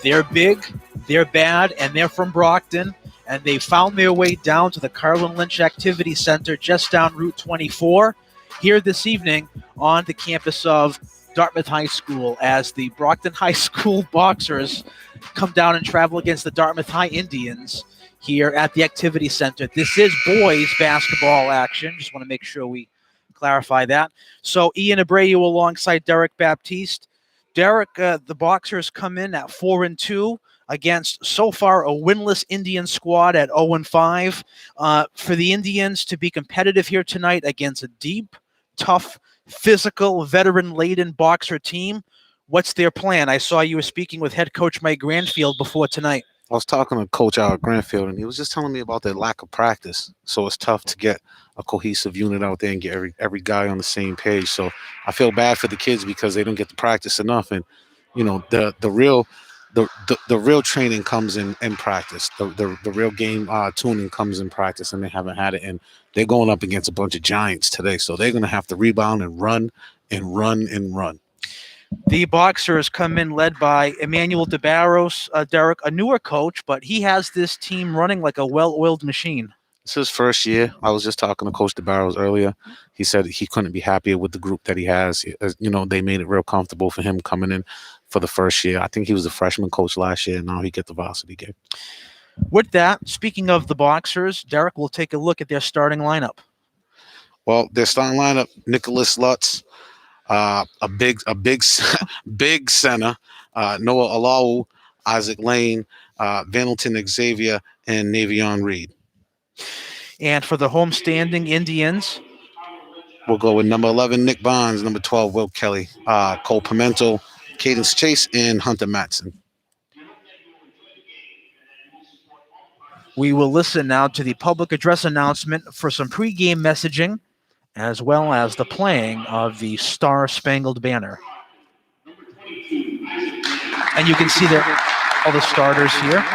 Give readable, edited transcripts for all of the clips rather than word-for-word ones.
They're big, they're bad, and they're from Brockton. And they found their way down to the Carlin Lynch Activity Center just down Route 24 here this evening on the campus of Dartmouth High School as the Brockton High School Boxers come down and travel against the Dartmouth High Indians here at the Activity Center. This is boys basketball action. Just want to make sure we clarify that. So Ian Abreu alongside Derek Baptiste. Derek, the Boxers come in at 4-2 against so far a winless Indian squad at 0-5. For the Indians to be competitive here tonight against a deep, tough, physical, veteran-laden Boxer team, what's their plan? I saw you were speaking with head coach Mike Granfield before tonight. I was talking to Coach Albert Granfield, and he was just telling me about their lack of practice. So it's tough to get a cohesive unit out there and get every guy on the same page. So I feel bad for the kids because they don't get to practice enough. And the real training comes in practice. The real game tuning comes in practice, and they haven't had it. And they're going up against a bunch of giants today, so they're going to have to rebound and run and run and run. The Boxers come in led by Emmanuel DeBarros, Derek, a newer coach, but he has this team running like a well-oiled machine. It's his first year. I was just talking to Coach DeBarros earlier. He said he couldn't be happier with the group that he has. They made it real comfortable for him coming in for the first year. I think he was a freshman coach last year, and now he gets the varsity game. With that, speaking of the Boxers, Derek, will take a look at their starting lineup. Well, their starting lineup: Nicholas Lutz, a big center, Noah Alau, Isaac Lane, Vandleton Xavier, and Navion Reed. And for the homestanding Indians, we'll go with number 11, Nick Bonds, number 12, Will Kelly, Cole Pimento, Cadence Chase, and Hunter Matson. We will listen now to the public address announcement for some pregame messaging, as well as the playing of the Star Spangled Banner. And you can see all the starters here.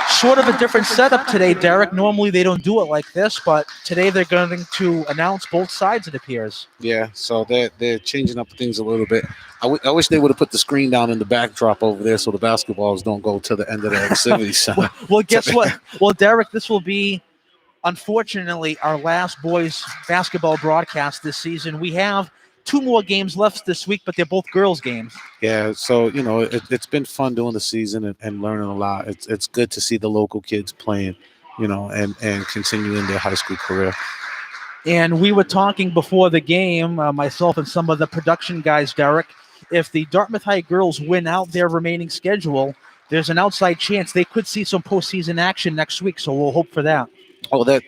Sort of a different setup today, Derek. Normally they don't do it like this, but today they're going to announce both sides, it appears. Yeah, so they're changing up things a little bit. I wish they would have put the screen down in the backdrop over there so the basketballs don't go to the end of the activity center. Well, guess what? Well, Derek, this will be, unfortunately, our last boys basketball broadcast this season. We have 2 more games left this week, but they're both girls' games. Yeah, so, it's been fun doing the season and learning a lot. It's good to see the local kids playing, and continuing their high school career. And we were talking before the game, myself and some of the production guys, Derek, if the Dartmouth High girls win out their remaining schedule, there's an outside chance they could see some postseason action next week, so we'll hope for that. Oh, they're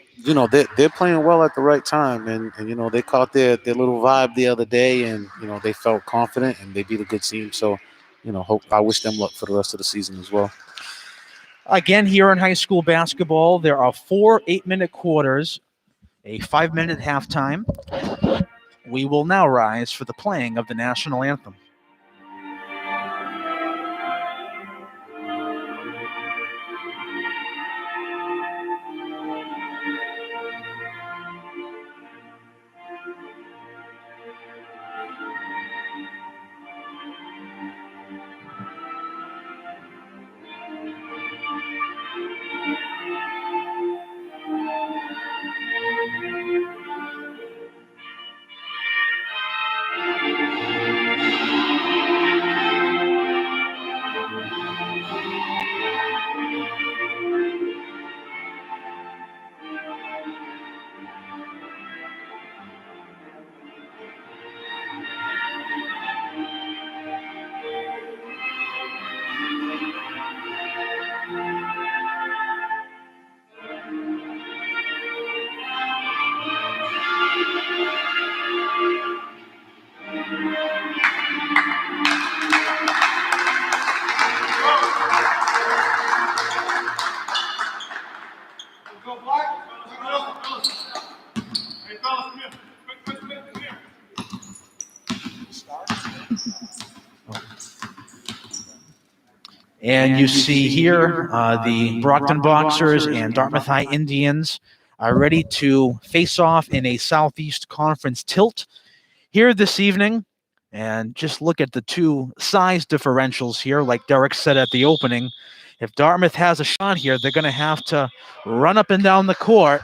playing well at the right time, and they caught their little vibe the other day, and they felt confident and they beat a good team. So, I wish them luck for the rest of the season as well. Again, here in high school basketball, there are 4 8-minute quarters, a 5-minute halftime. We will now rise for the playing of the national anthem. And you see here the Brockton Boxers and Dartmouth High Indians are ready to face off in a Southeast Conference tilt. Here this evening, And just look at the two size differentials here, like Derek said at the opening. If Dartmouth has a shot here, they're going to have to run up and down the court.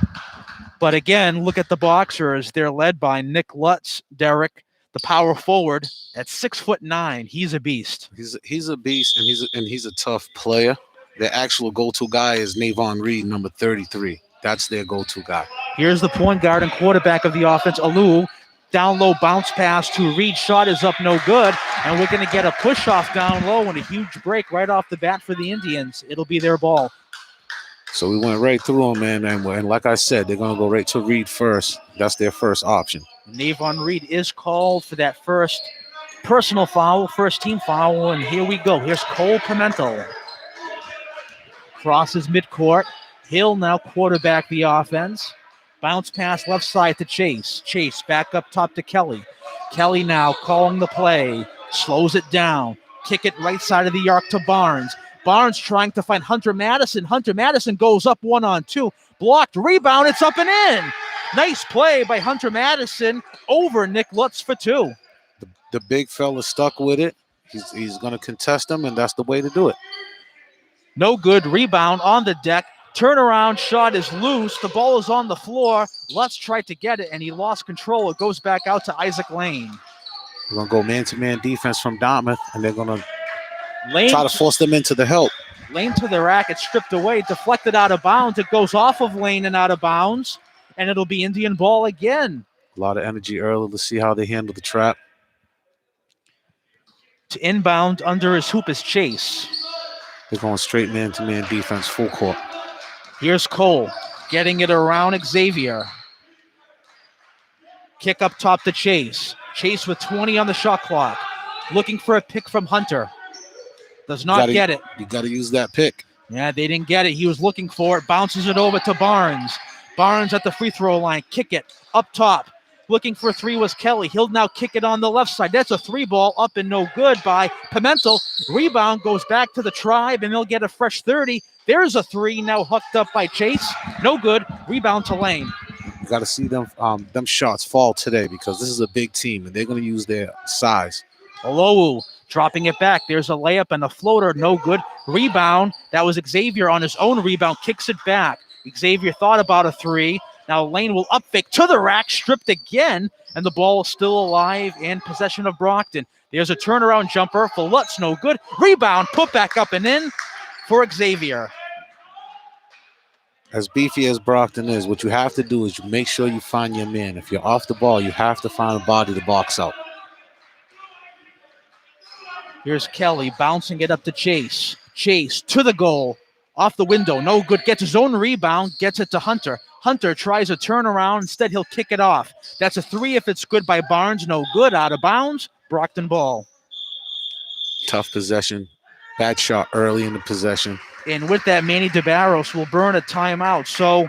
But again, look at the Boxers. They're led by Nick Lutz, Derek, the power forward, at 6'9". He's a beast. He's a beast, and he's a tough player. Their actual go-to guy is Navon Reed, number 33. That's their go-to guy. Here's the point guard and quarterback of the offense, Alou. Down low bounce pass to Reed. Shot is up, no good. And we're going to get a push-off down low and a huge break right off the bat for the Indians. It'll be their ball. So we went right through them, man. And like I said, they're going to go right to Reed first. That's their first option. Navon Reed is called for that first personal foul, first team foul. And here we go. Here's Cole Pimentel. Crosses midcourt. Hill now quarterback the offense. Bounce pass left side to Chase. Chase back up top to Kelly. Kelly now calling the play. Slows it down. Kick it right side of the arc to Barnes. Barnes trying to find Hunter Madison. Hunter Madison goes up 1-on-2. Blocked. Rebound. It's up and in. Nice play by Hunter Madison over Nick Lutz for two. The big fella stuck with it. He's going to contest him, and that's the way to do it. No good. Rebound on the deck. Turnaround shot is loose. The ball is on the floor. Lutz tried to get it, and he lost control. It goes back out to Isaac Lane. We're going to go man-to-man defense from Dartmouth, and they're going to Lane try to force them into the help. Lane to the rack. It's stripped away. Deflected out of bounds. It goes off of Lane and out of bounds, and it'll be Indian ball again. A lot of energy early. Let's see how they handle the trap. To inbound under his hoop is Chase. They're going straight man-to-man defense, full court. Here's Cole getting it around Xavier. Kick up top to Chase. Chase with 20 on the shot clock. Looking for a pick from Hunter. Does not get it. You got to use that pick. Yeah, they didn't get it. He was looking for it. Bounces it over to Barnes. Barnes at the free throw line. Kick it up top. Looking for a three was Kelly. He'll now kick it on the left side. That's a three ball up and no good by Pimentel. Rebound goes back to the Tribe, and they'll get a fresh 30. There's a three now hooked up by Chase. No good. Rebound to Lane. You got to see them shots fall today because this is a big team, and they're going to use their size. Olowu dropping it back. There's a layup and a floater. No good. Rebound. That was Xavier on his own rebound. Kicks it back. Xavier thought about a three. Now Lane will up fake to the rack. Stripped again. And the ball is still alive in possession of Brockton. There's a turnaround jumper for Lutz. No good. Rebound. Put back up and in for Xavier. As beefy as Brockton is, what you have to do is you make sure you find your man. If you're off the ball, you have to find a body to box out. Here's Kelly bouncing it up to Chase. Chase to the goal. Off the window. No good. Gets his own rebound. Gets it to Hunter. Hunter tries a turnaround. Instead, he'll kick it off. That's a three if it's good by Barnes. No good. Out of bounds. Brockton ball. Tough possession. Bad shot early in the possession. And with that, Manny DeBarros will burn a timeout. So,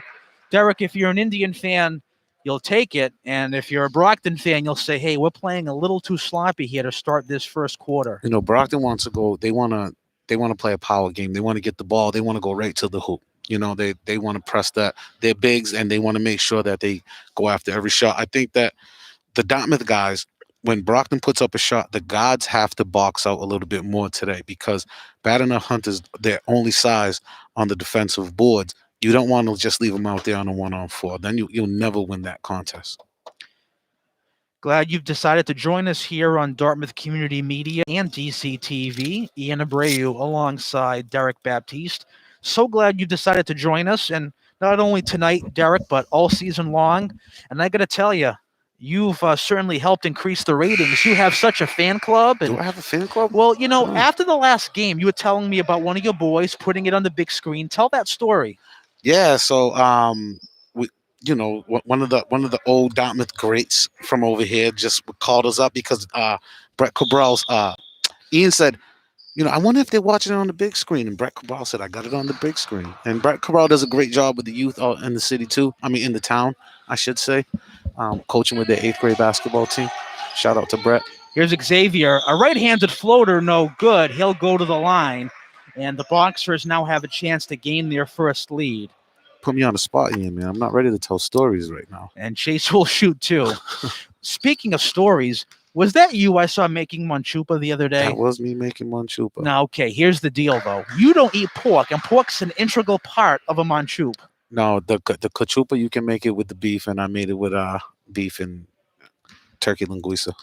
Derek, if you're an Indian fan, you'll take it. And if you're a Brockton fan, you'll say, hey, we're playing a little too sloppy here to start this first quarter. You know, Brockton wants to go. They want to play a power game. They want to get the ball. They want to go right to the hoop. You know, they want to press that. They're bigs, and they want to make sure that they go after every shot. I think that the Dartmouth guys, when Brockton puts up a shot, the guards have to box out a little bit more today because bad enough Hunter's their only size on the defensive boards. You don't want to just leave them out there on a 1-on-4. Then you'll never win that contest. Glad you've decided to join us here on Dartmouth Community Media and DCTV. Ian Abreu alongside Derek Baptiste. So glad you decided to join us, and not only tonight, Derek, but all season long. And I got to tell you, you've certainly helped increase the ratings. You have such a fan club. And, do I have a fan club? Well, you know, after the last game, you were telling me about one of your boys putting it on the big screen. Tell that story. Yeah, so one of the old Dartmouth greats from over here just called us up because Brett Cabral's Ian said, you know, I wonder if they're watching it on the big screen. And Brett Cabral said, I got it on the big screen. And Brett Cabral does a great job with the youth out in the city too. I mean, in the town, I should say, coaching with their 8th grade basketball team. Shout out to Brett. Here's Xavier, a right-handed floater, no good. He'll go to the line. And the Boxers now have a chance to gain their first lead. Put me on the spot, Ian, man. I'm not ready to tell stories right now. And Chase will shoot too. Speaking of stories, Was that you I saw making manchupa the other day? That was me making manchupa. Now, okay, here's the deal, though. You don't eat pork, and pork's an integral part of a manchup. No, the cachupa, you can make it with the beef, and I made it with beef and turkey linguiça.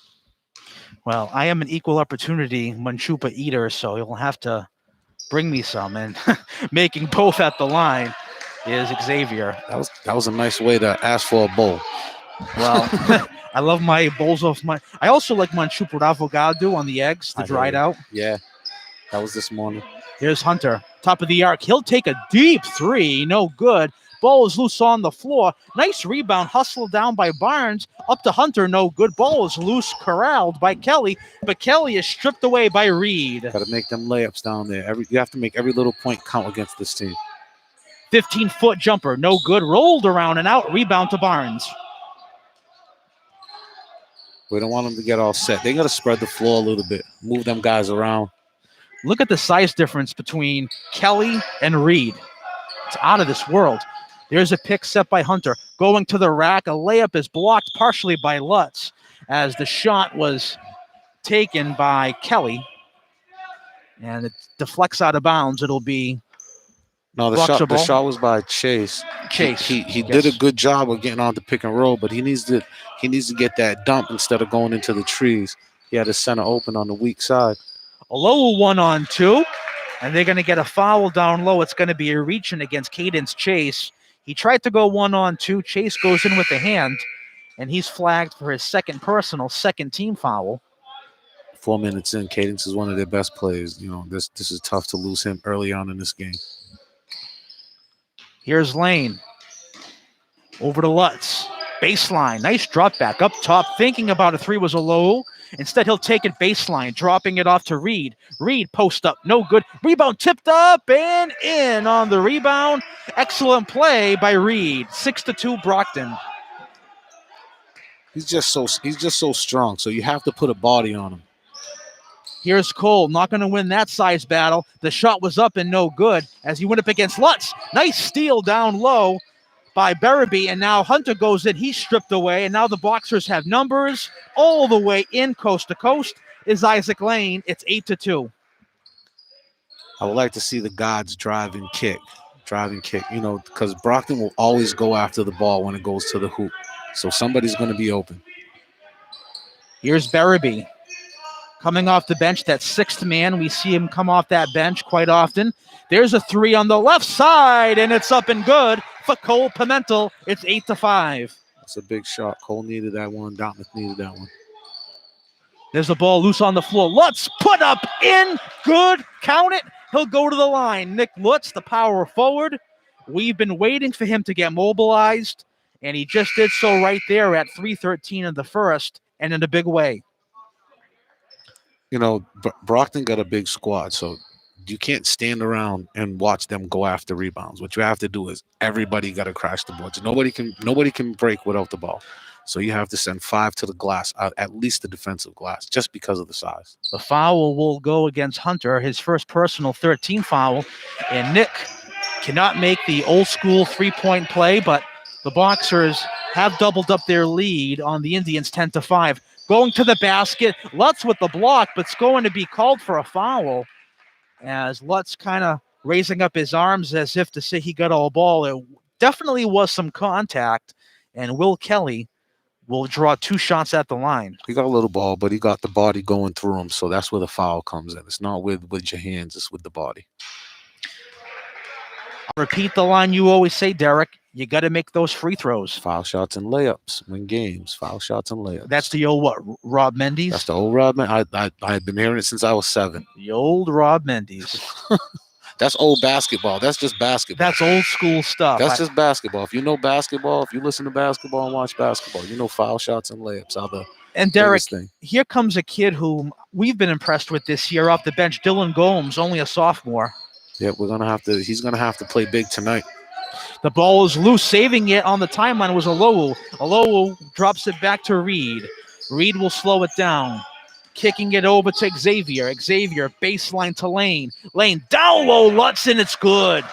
Well, I am an equal opportunity manchupa eater, so you'll have to bring me some. And making both at the line is Xavier. That was a nice way to ask for a bowl. Well, I love my bowls of my. I also like manchupa with avocado on the eggs, the dried out. Yeah, that was this morning. Here's Hunter, top of the arc. He'll take a deep three, no good. Ball is loose on the floor. Nice rebound, hustled down by Barnes. Up to Hunter, no good. Ball is loose, corralled by Kelly, but Kelly is stripped away by Reed. Got to make them layups down there. You have to make every little point count against this team. 15-foot jumper, no good. Rolled around and out. Rebound to Barnes. We don't want them to get all set. They got to spread the floor a little bit, move them guys around. Look at the size difference between Kelly and Reed. It's out of this world. There's a pick set by Hunter. Going to the rack. A layup is blocked partially by Lutz as the shot was taken by Kelly. And it deflects out of bounds. It'll be No, the shot was by Chase. He did a good job of getting on the pick and roll, but he needs to get that dump instead of going into the trees. He had his center open on the weak side. A low 1-on-2, and they're going to get a foul down low. It's going to be a reaching against Cadence Chase. He tried to go 1-on-2. Chase goes in with the hand, and he's flagged for his second team foul. 4 minutes in, Cadence is one of their best players. You know, this is tough to lose him early on in this game. Here's Lane. Over to Lutz. Baseline. Nice drop back up top. Thinking about a three was a low. Instead, he'll take it baseline, dropping it off to Reed. Reed post up. No good. Rebound tipped up and in on the rebound. Excellent play by Reed. 6-2 Brockton. He's just so strong. So you have to put a body on him. Here's Cole, not going to win that size battle. The shot was up and no good as he went up against Lutz. Nice steal down low by Berube, and now Hunter goes in. He's stripped away, and now the Boxers have numbers all the way in coast to coast is Isaac Lane. It's 8-2. I would like to see the gods drive and kick, you know, because Brockton will always go after the ball when it goes to the hoop. So somebody's going to be open. Here's Berube. Coming off the bench, that sixth man. We see him come off that bench quite often. There's a three on the left side, and it's up and good for Cole Pimentel. It's 8-5. That's a big shot. Cole needed that one. Dartmouth needed that one. There's the ball loose on the floor. Lutz put up in. Good. Count it. He'll go to the line. Nick Lutz, the power forward. We've been waiting for him to get mobilized, and he just did so right there at 3:13 in the first, and in a big way. You know, Brockton got a big squad, so you can't stand around and watch them go after rebounds. What you have to do is everybody got to crash the boards. Nobody can break without the ball. So you have to send 5 to the glass, at least the defensive glass, just because of the size. The foul will go against Hunter, his first personal 13 foul, and Nick cannot make the old school three-point play, but the Boxers have doubled up their lead on the Indians 10-5. Going to the basket, Lutz with the block, but it's going to be called for a foul as Lutz kind of raising up his arms as if to say he got all ball. It definitely was some contact, and Will Kelly will draw 2 shots at the line. He got a little ball, but he got the body going through him, so that's where the foul comes in. It's not with your hands, it's with the body. Repeat the line you always say, Derek. You got to make those free throws. Foul shots and layups win games. Foul shots and layups. That's the old what? Rob Mendes? That's the old Rob Mendes. I had been hearing it since I was 7. The old Rob Mendes. That's old basketball. That's just basketball. That's old school stuff. That's just basketball. If you know basketball, if you listen to basketball and watch basketball, you know foul shots and layups are the And Derek, thing. Here comes a kid whom we've been impressed with this year off the bench, Dylan Gomes, only a sophomore. Yeah, he's gonna have to play big tonight. The ball is loose. Saving it on the timeline was Alowu. Alowu drops it back to Reed. Reed will slow it down. Kicking it over to Xavier. Xavier, baseline to Lane. Lane down low, Lutz, and it's good.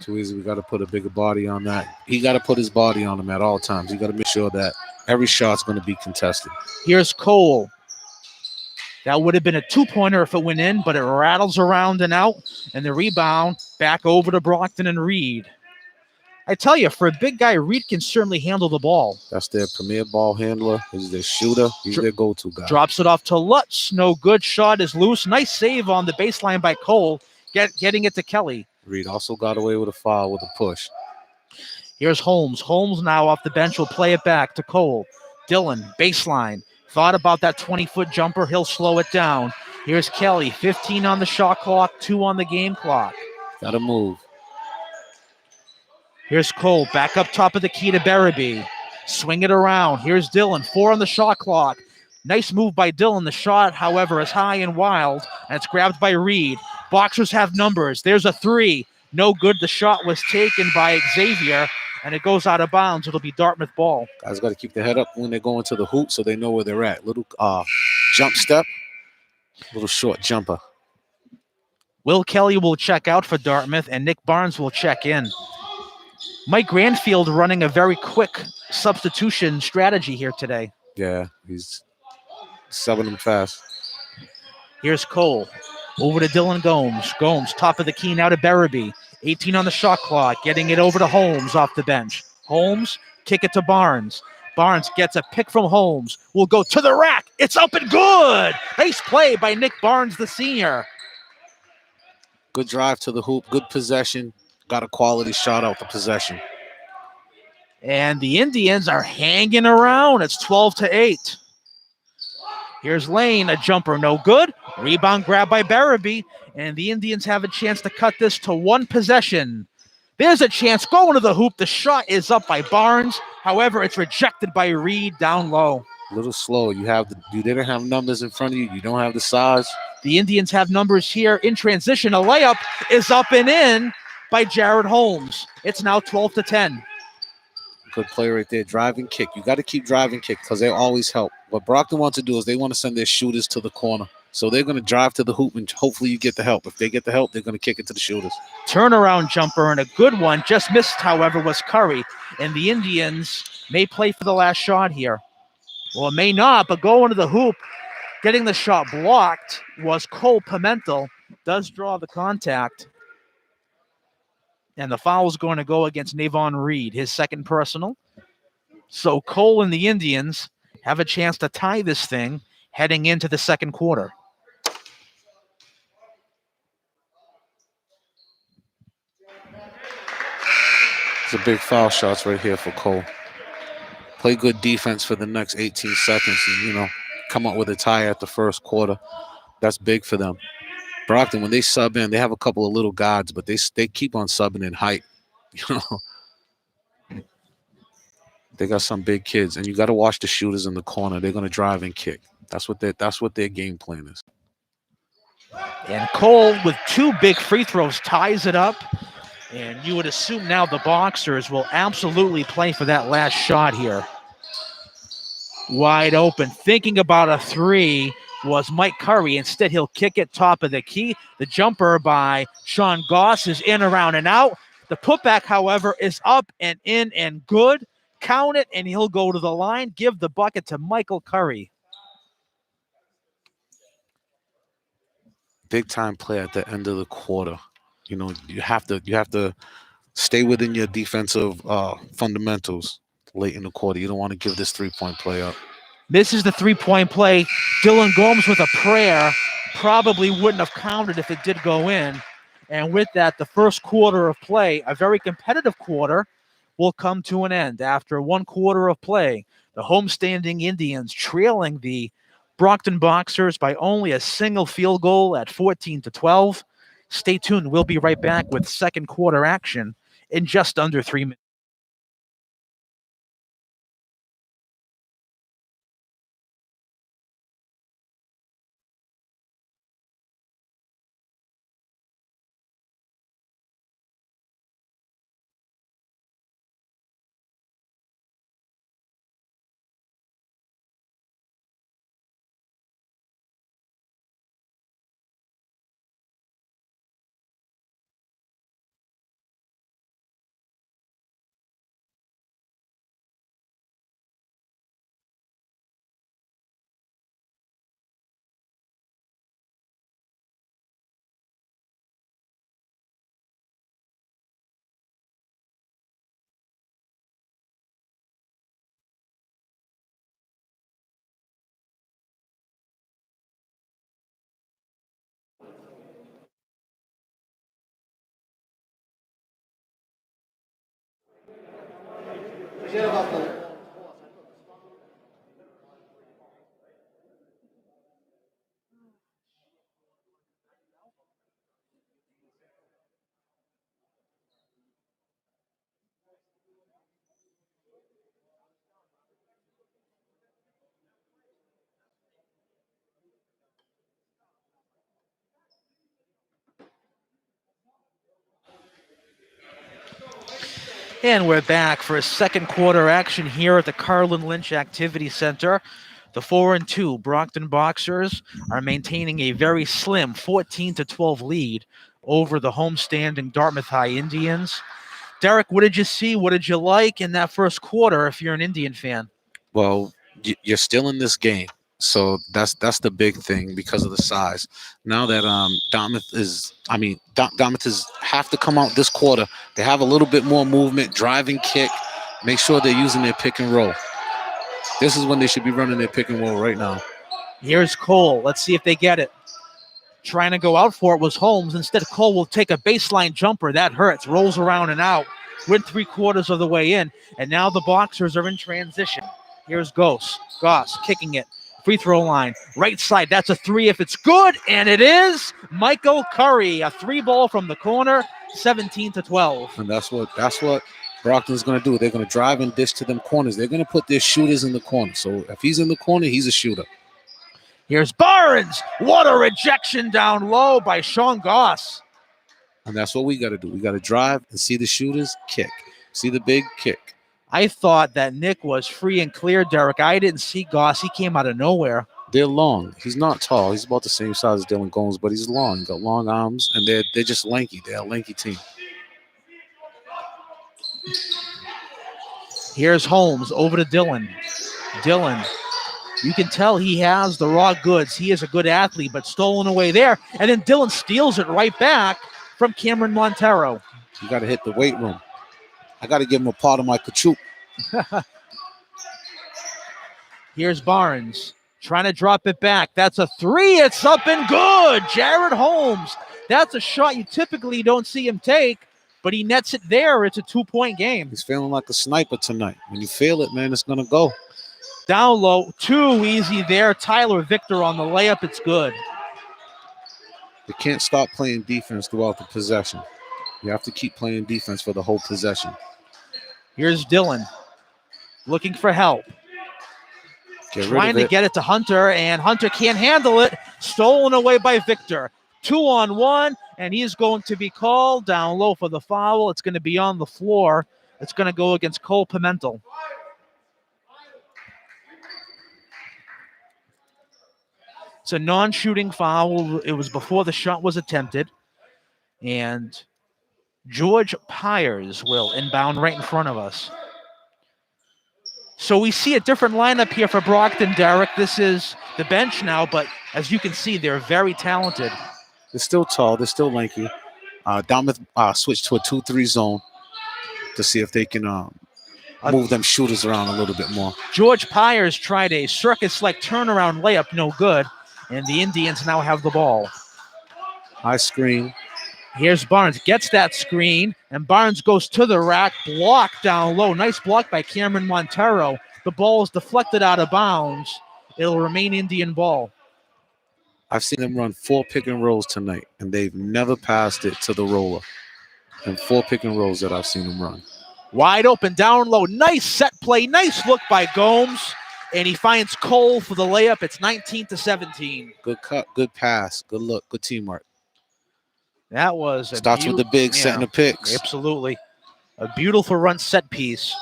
Too easy. We got to put a bigger body on that. He got to put his body on him at all times. You got to make sure that Every shot's going to be contested. Here's Cole. That would have been a two-pointer if it went in, but it rattles around and out, and the rebound back over to Brockton and Reed. I tell you, for a big guy, Reed can certainly handle the ball. That's their premier ball handler. He's their shooter. He's their go-to guy. Drops it off to Lutz. No good. Shot is loose. Nice save on the baseline by Cole, getting it to Kelly. Reed also got away with a foul with a push. Here's Holmes. Holmes now off the bench will play it back to Cole. Dillon, baseline. Thought about that 20-foot jumper. He'll slow it down. Here's Kelly. 15 on the shot clock, 2 on the game clock. Got to move. Here's Cole. Back up top of the key to Barabee. Swing it around. Here's Dillon. 4 on the shot clock. Nice move by Dillon. The shot, however, is high and wild, and it's grabbed by Reed. Boxers have numbers. There's a 3. No good. The shot was taken by Xavier, and it goes out of bounds. It'll be Dartmouth ball. Guys got to keep their head up when they go into the hoop so they know where they're at. Little jump step, little short jumper. Will Kelly will check out for Dartmouth, and Nick Barnes will check in. Mike Granfield running a very quick substitution strategy here today. Yeah, he's subbing them fast. Here's Cole. Over to Dylan Gomes. Gomes, top of the key now to Barabee. 18 on the shot clock. Getting it over to Holmes off the bench. Holmes, kick it to Barnes. Barnes gets a pick from Holmes. Will go to the rack. It's up and good. Nice play by Nick Barnes, the senior. Good drive to the hoop. Good possession. Got a quality shot out the possession. And the Indians are hanging around. It's 12-8. Here's Lane, a jumper, no good. Rebound grab by Barabee, and the Indians have a chance to cut this to 1 possession. There's a chance going to the hoop. The shot is up by Barnes. However, it's rejected by Reed down low. A little slow. You didn't have numbers in front of you. You don't have the size. The Indians have numbers here in transition. A layup is up and in by Jared Holmes. It's now 12-10. Good play right there. Drive and kick. You got to keep driving kick because they always help. What Brockton wants to do is they want to send their shooters to the corner. So they're going to drive to the hoop, and hopefully you get the help. If they get the help, they're going to kick it to the shooters. Turnaround jumper and a good one. Just missed, however, was Curry. And the Indians may play for the last shot here. Well, it may not, but going to the hoop, getting the shot blocked was Cole Pimentel. Does draw the contact. And the foul is going to go against Navon Reed, his second personal. So Cole and the Indians have a chance to tie this thing heading into the second quarter. It's a big foul shots right here for Cole. Play good defense for the next 18 seconds and, come up with a tie at the first quarter. That's big for them. Brockton, when they sub in, they have a couple of little guards, but they keep on subbing in height. They got some big kids, and you got to watch the shooters in the corner. They're going to drive and kick. That's what their game plan is. And Cole, with 2 big free throws, ties it up. And you would assume now the Boxers will absolutely play for that last shot here. Wide open. Thinking about a 3 was Mike Curry. Instead, he'll kick it top of the key. The jumper by Sean Goss is in, around, and out. The putback, however, is up and in and good. Count it, and he'll go to the line. Give the bucket to Michael Curry. Big time play at the end of the quarter. You have to stay within your defensive fundamentals late in the quarter. You don't want to give this 3-point play up. Misses the 3-point play. Dylan Gomes with a prayer. Probably wouldn't have counted if it did go in. And with that, the first quarter of play, a very competitive quarter, will come to an end. After 1 quarter of play, the homestanding Indians trailing the Brockton Boxers by only a single field goal at 14-12. Stay tuned. We'll be right back with second quarter action in just under 3 minutes. And we're back for a second quarter action here at the Carlin Lynch Activity Center. The 4-2 Brockton Boxers are maintaining a very slim 14-12 lead over the homestanding Dartmouth High Indians. Derek, what did you see? What did you like in that first quarter if you're an Indian fan? Well, you're still in this game, so that's the big thing because of the size. Now that Dartmouth is have to come out this quarter. They have a little bit more movement, driving kick. Make sure they're using their pick and roll. This is when they should be running their pick and roll right now. Here's Cole. Let's see if they get it. Trying to go out for it was Holmes. Instead, Cole will take a baseline jumper. That hurts. Rolls around and out. Went 3/4 of the way in. And now the Boxers are in transition. Here's Goss kicking it. Free throw line. Right side. That's a 3 if it's good. And it is. Michael Curry. A 3-ball from the corner. 17-12. And that's what Brockton's going to do. They're going to drive and dish to them corners. They're going to put their shooters in the corner. So if he's in the corner, he's a shooter. Here's Barnes. What a rejection down low by Sean Goss. And that's what we got to do. We got to drive and see the shooters kick. See the big kick. I thought that Nick was free and clear, Derek. I didn't see Goss. He came out of nowhere. They're long. He's not tall. He's about the same size as Dylan Gomes, but he's long. He's got long arms, and they're just lanky. They're a lanky team. Here's Holmes over to Dylan. Dylan, you can tell he has the raw goods. He is a good athlete, but stolen away there. And then Dylan steals it right back from Cameron Montero. You got to hit the weight room. I got to give him a part of my kachoop. Here's Barnes trying to drop it back. That's a 3. It's up and good. Jared Holmes. That's a shot you typically don't see him take, but he nets it there. It's a 2-point game. He's feeling like a sniper tonight. When you feel it, man, it's going to go. Down low, too easy there. Tyler Victor on the layup. It's good. You can't stop playing defense throughout the possession. You have to keep playing defense for the whole possession. Here's Dylan looking for help. Trying to get it to Hunter, and Hunter can't handle it. Stolen away by Victor. 2-on-1, and he's going to be called down low for the foul. It's going to be on the floor. It's going to go against Cole Pimentel. It's a non-shooting foul. It was before the shot was attempted. And George Pyers will inbound right in front of us. So we see a different lineup here for Brockton, Derek. This is the bench now, but as you can see, they're very talented. They're still tall. They're still lanky. Dartmouth switched to a 2-3 zone to see if they can move them shooters around a little bit more. George Pyers tried a circus-like turnaround layup, no good, and the Indians now have the ball. High screen. Here's Barnes, gets that screen, and Barnes goes to the rack, block down low. Nice block by Cameron Montero. The ball is deflected out of bounds. It'll remain Indian ball. I've seen them run 4 pick and rolls tonight, and they've never passed it to the roller. And 4 pick and rolls that I've seen them run. Wide open, down low. Nice set play. Nice look by Gomes. And he finds Cole for the layup. It's 19-17. Good cut, good pass, good look, good teamwork. That was starts with the big setting the picks. Absolutely. A beautiful run set piece.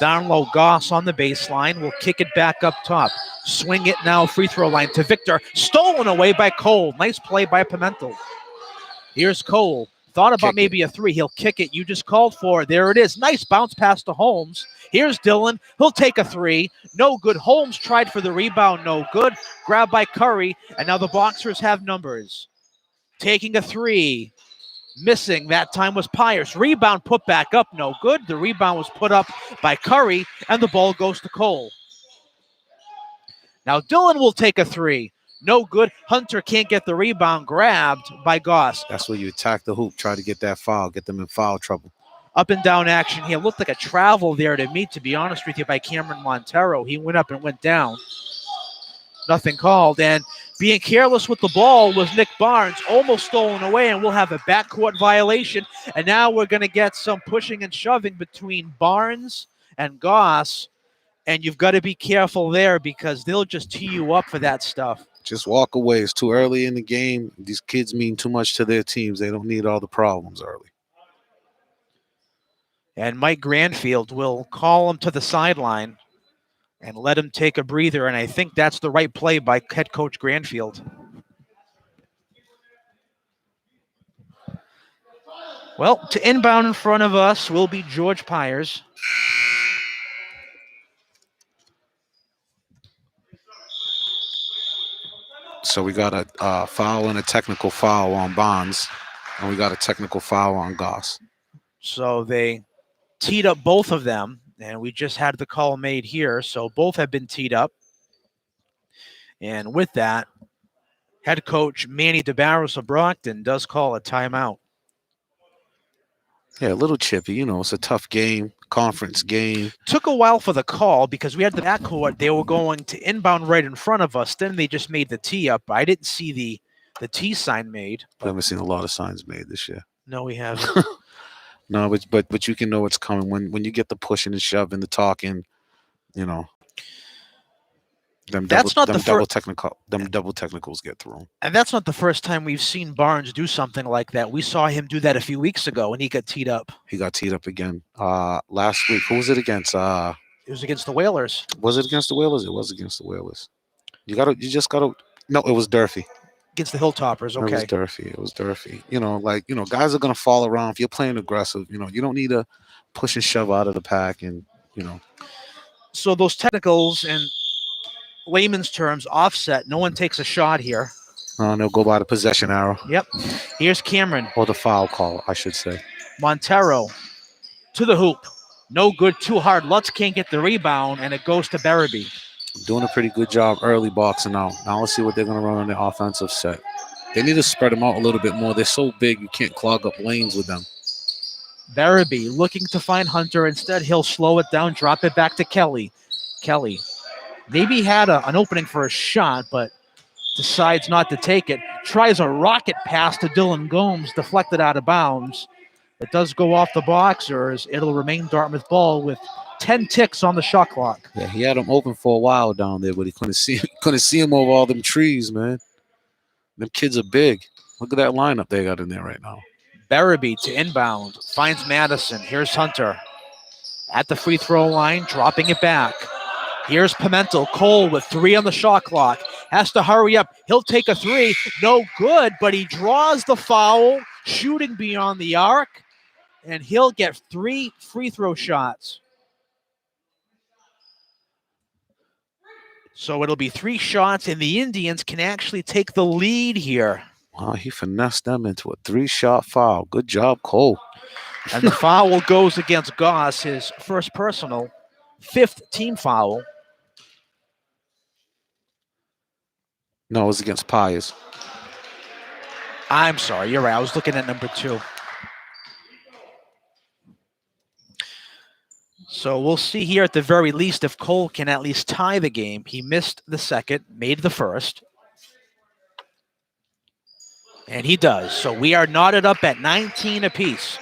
Down low, Goss on the baseline. Will kick it back up top. Swing it now, free throw line to Victor. Stolen away by Cole. Nice play by Pimentel. Here's Cole. Thought about maybe a 3. He'll kick it. You just called for it. There it is. Nice bounce pass to Holmes. Here's Dylan. He'll take a 3. No good. Holmes tried for the rebound. No good. Grabbed by Curry. And now the Boxers have numbers. Taking a 3. Missing. That time was Pyers. Rebound put back up. No good. The rebound was put up by Curry. And the ball goes to Cole. Now Dylan will take a 3. No good. Hunter can't get the rebound. Grabbed by Goss. That's where you attack the hoop. Try to get that foul. Get them in foul trouble. up and down action here. Looked like a travel there to me, to be honest with you, by Cameron Montero. He went up and went down. Nothing called. And being careless with the ball was Nick Barnes, almost stolen away, and we'll have a backcourt violation. And now we're going to get some pushing and shoving between Barnes and Goss. And you've got to be careful there because they'll just tee you up for that stuff. Just walk away. It's too early in the game. These kids mean too much to their teams. They don't need all the problems early. And Mike Granfield will call him to the sideline and let him take a breather. And I think that's the right play by head coach Granfield. Well, to inbound in front of us will be George Pyers. So we got a foul and a technical foul on Bonds, and we got a technical foul on Goss. So they teed up both of them, and we just had the call made here. So both have been teed up. And with that, head coach Manny DeBarros of Brockton does call a timeout. Yeah, a little chippy. You know, it's a tough game, conference game. Took a while for the call because we had the backcourt. They were going to inbound right in front of us. Then they just made the tee up. I didn't see the tee sign made. I haven't seen a lot of signs made this year. No, we haven't. No, but you can know what's coming when you get the pushing and shoving, the talking, you know. Them double technicals get through. And that's not the first time we've seen Barnes do something like that. We saw him do that a few weeks ago when he got teed up. He got teed up again. Last week. Who was it against? It was against the Whalers. Was it against the Whalers? It was against the Whalers. You just gotta no, it was Durfee. Against the Hilltoppers, okay. It was Durfee. You know, guys are gonna fall around if you're playing aggressive. You know, you don't need to push and shove out of the pack and So those technicals and layman's terms, offset. No one takes a shot here. They'll go by the possession arrow. Yep. Here's Cameron. Or the foul call, I should say. Montero to the hoop. No good, too hard. Lutz can't get the rebound, and it goes to Berube. Doing a pretty good job early boxing out. Now let's see what they're going to run on the offensive set. They need to spread them out a little bit more. They're so big, you can't clog up lanes with them. Berube looking to find Hunter. Instead, he'll slow it down, drop it back to Kelly. Kelly maybe had an opening for a shot, but decides not to take it. Tries a rocket pass to Dylan Gomes, deflected out of bounds. It does go off the boxers. It'll remain Dartmouth ball with 10 ticks on the shot clock. Yeah, he had him open for a while down there, but he couldn't see him over all them trees, man. Them kids are big. Look at that lineup they got in there right now. Berube to inbound. Finds Madison. Here's Hunter. At the free throw line, dropping it back. Here's Pimentel. Cole with 3 on the shot clock. Has to hurry up. He'll take a 3. No good, but he draws the foul, shooting beyond the arc, and he'll get 3 free throw shots. So it'll be 3 shots, and the Indians can actually take the lead here. Wow, he finessed them into a 3-shot foul. Good job, Cole. And the foul goes against Goss, his first personal, 5th team foul. No, it was against Pyers. I'm sorry, you're right. I was looking at number 2. So we'll see here at the very least if Cole can at least tie the game. He missed the second, made the first. And he does. So we are knotted up at 19 apiece.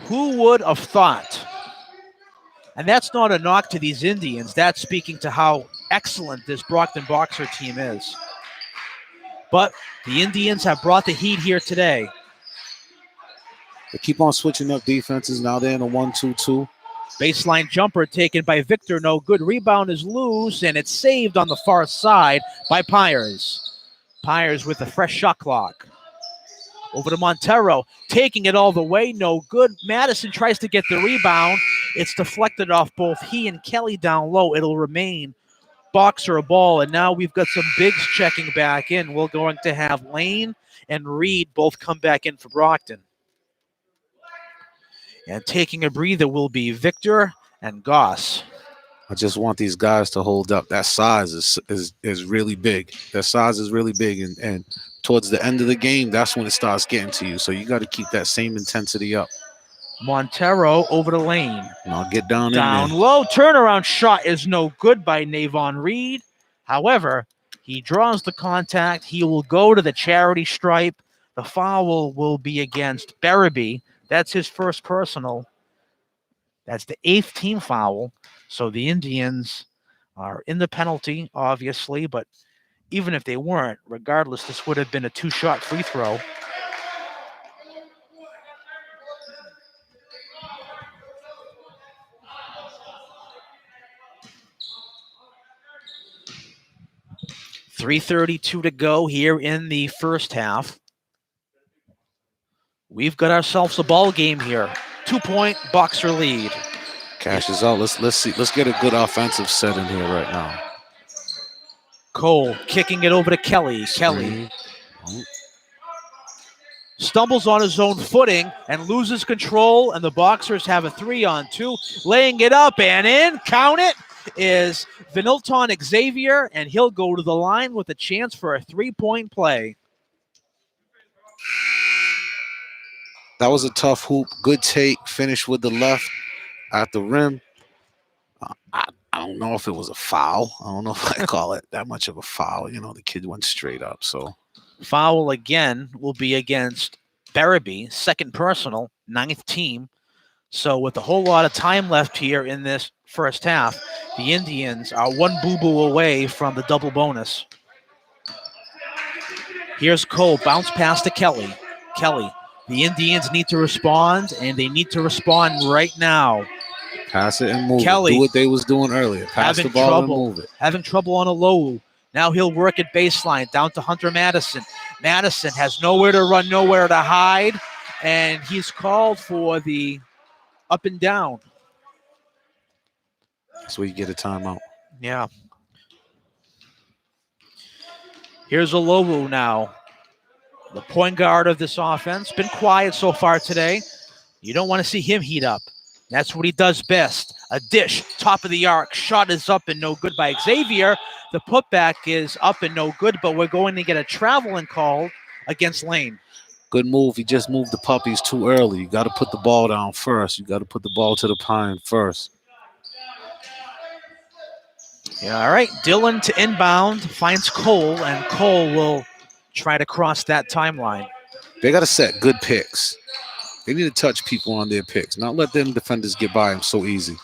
Who would have thought? And that's not a knock to these Indians. That's speaking to how excellent this Brockton Boxer team is. But the Indians have brought the heat here today. They keep on switching up defenses. Now they're in a 1-2-2. Baseline jumper taken by Victor. No good. Rebound is loose, and it's saved on the far side by Pyers. Pyers with a fresh shot clock. Over to Montero, taking it all the way. No good. Madison tries to get the rebound. It's deflected off both he and Kelly down low. It'll remain Boxer a ball, and now we've got some bigs checking back in. We're going to have Lane and Reed both come back in for Brockton. And taking a breather will be Victor and Goss. I just want these guys to hold up. That size is really big. That size is really big, and towards the end of the game, that's when it starts getting to you. So you got to keep that same intensity up. Montero over the lane. Now get down Down in there. low. Turnaround shot is no good by Navon Reed. However, he draws the contact. He will go to the charity stripe. The foul will be against Berube. That's his first personal. That's the 8th team foul. So the Indians are in the penalty, obviously, but even if they weren't, regardless, this would have been a 2-shot free throw. .332 to go here in the first half. We've got ourselves a ball game here. 2-point Boxer lead. Cash is out. Let's see. Let's get a good offensive set in here right now. Cole kicking it over to Kelly. Kelly stumbles on his own footing and loses control, and the Boxers have a 3-on-2. Laying it up and in. Count it. Is Vinilton Xavier, and he'll go to the line with a chance for a 3-point play. That was a tough hoop. Good take. Finish with the left at the rim. I don't know if it was a foul. I don't know if I call it that much of a foul. You know, the kid went straight up. So foul again will be against Berube, second personal, 9th team. So with a whole lot of time left here in this first half, the Indians are one boo-boo away from the double bonus. Here's Cole, bounce pass to Kelly. Kelly, the Indians need to respond, and they need to respond right now. Pass it and move Kelly, it. Do what they was doing earlier. Pass the ball and move it. Having trouble on a low. Now he'll work at baseline, down to Hunter Madison. Madison has nowhere to run, nowhere to hide, and he's called for the up and down. So you get a timeout. Yeah. Here's Olowu now, the point guard of this offense. Been quiet so far today. You don't want to see him heat up. That's what he does best. A dish, top of the arc. Shot is up and no good by Xavier. The putback is up and no good, but we're going to get a traveling call against Lane. Good move. He just moved the puppies too early. You got to put the ball down first. You got to put the ball to the pine first. Yeah, all right. Dillon to inbound, finds Cole, and Cole will try to cross that timeline. They got to set good picks. They need to touch people on their picks, not let them defenders get by them so easy.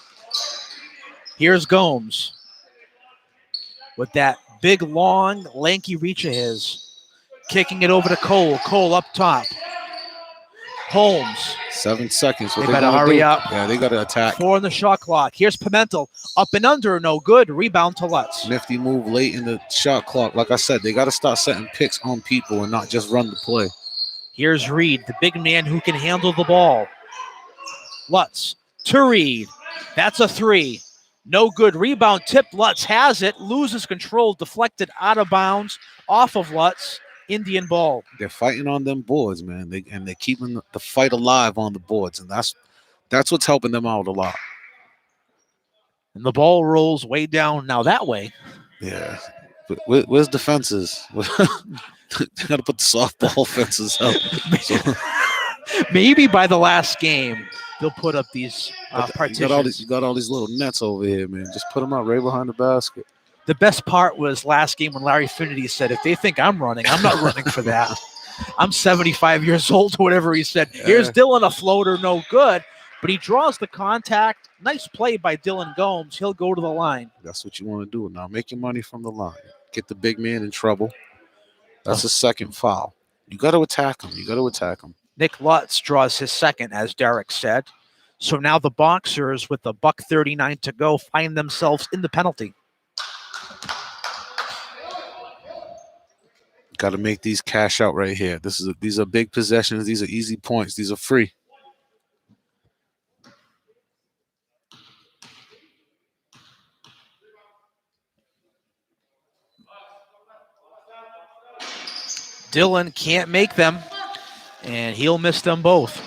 Here's Gomes with that big, long, lanky reach of his. Kicking it over to Cole. Cole up top. Holmes. 7 seconds. They better hurry up. Yeah, they got to attack. 4 on the shot clock. Here's Pimentel. Up and under, no good. Rebound to Lutz. Nifty move late in the shot clock. Like I said, they got to start setting picks on people and not just run the play. Here's Reed, the big man who can handle the ball. Lutz to Reed. That's a 3. No good. Rebound tip. Lutz has it. Loses control. Deflected out of bounds. Off of Lutz. Indian ball. They're fighting on them boards, man. They're keeping the fight alive on the boards, and that's what's helping them out a lot. And the ball rolls way down now that way. Yeah. But where's the fences? They got to put the softball fences up. So. Maybe by the last game, they'll put up these partitions. You got all these little nets over here, man. Just put them out right behind the basket. The best part was last game when Larry Finity said, if they think I'm running, I'm not running for that. I'm 75 years old, or whatever he said. Yeah. Here's Dillon, a floater, no good. But he draws the contact. Nice play by Dillon Gomes. He'll go to the line. That's what you want to do now. Make your money from the line. Get the big man in trouble. That's a second foul. You got to attack him. Nick Lutz draws his second, as Derek said. So now the Boxers, with the $1:39 to go, find themselves in the penalty. Got to make these cash out right here. These are big possessions. These are easy points. These are free. Dillon can't make them, and he'll miss them both.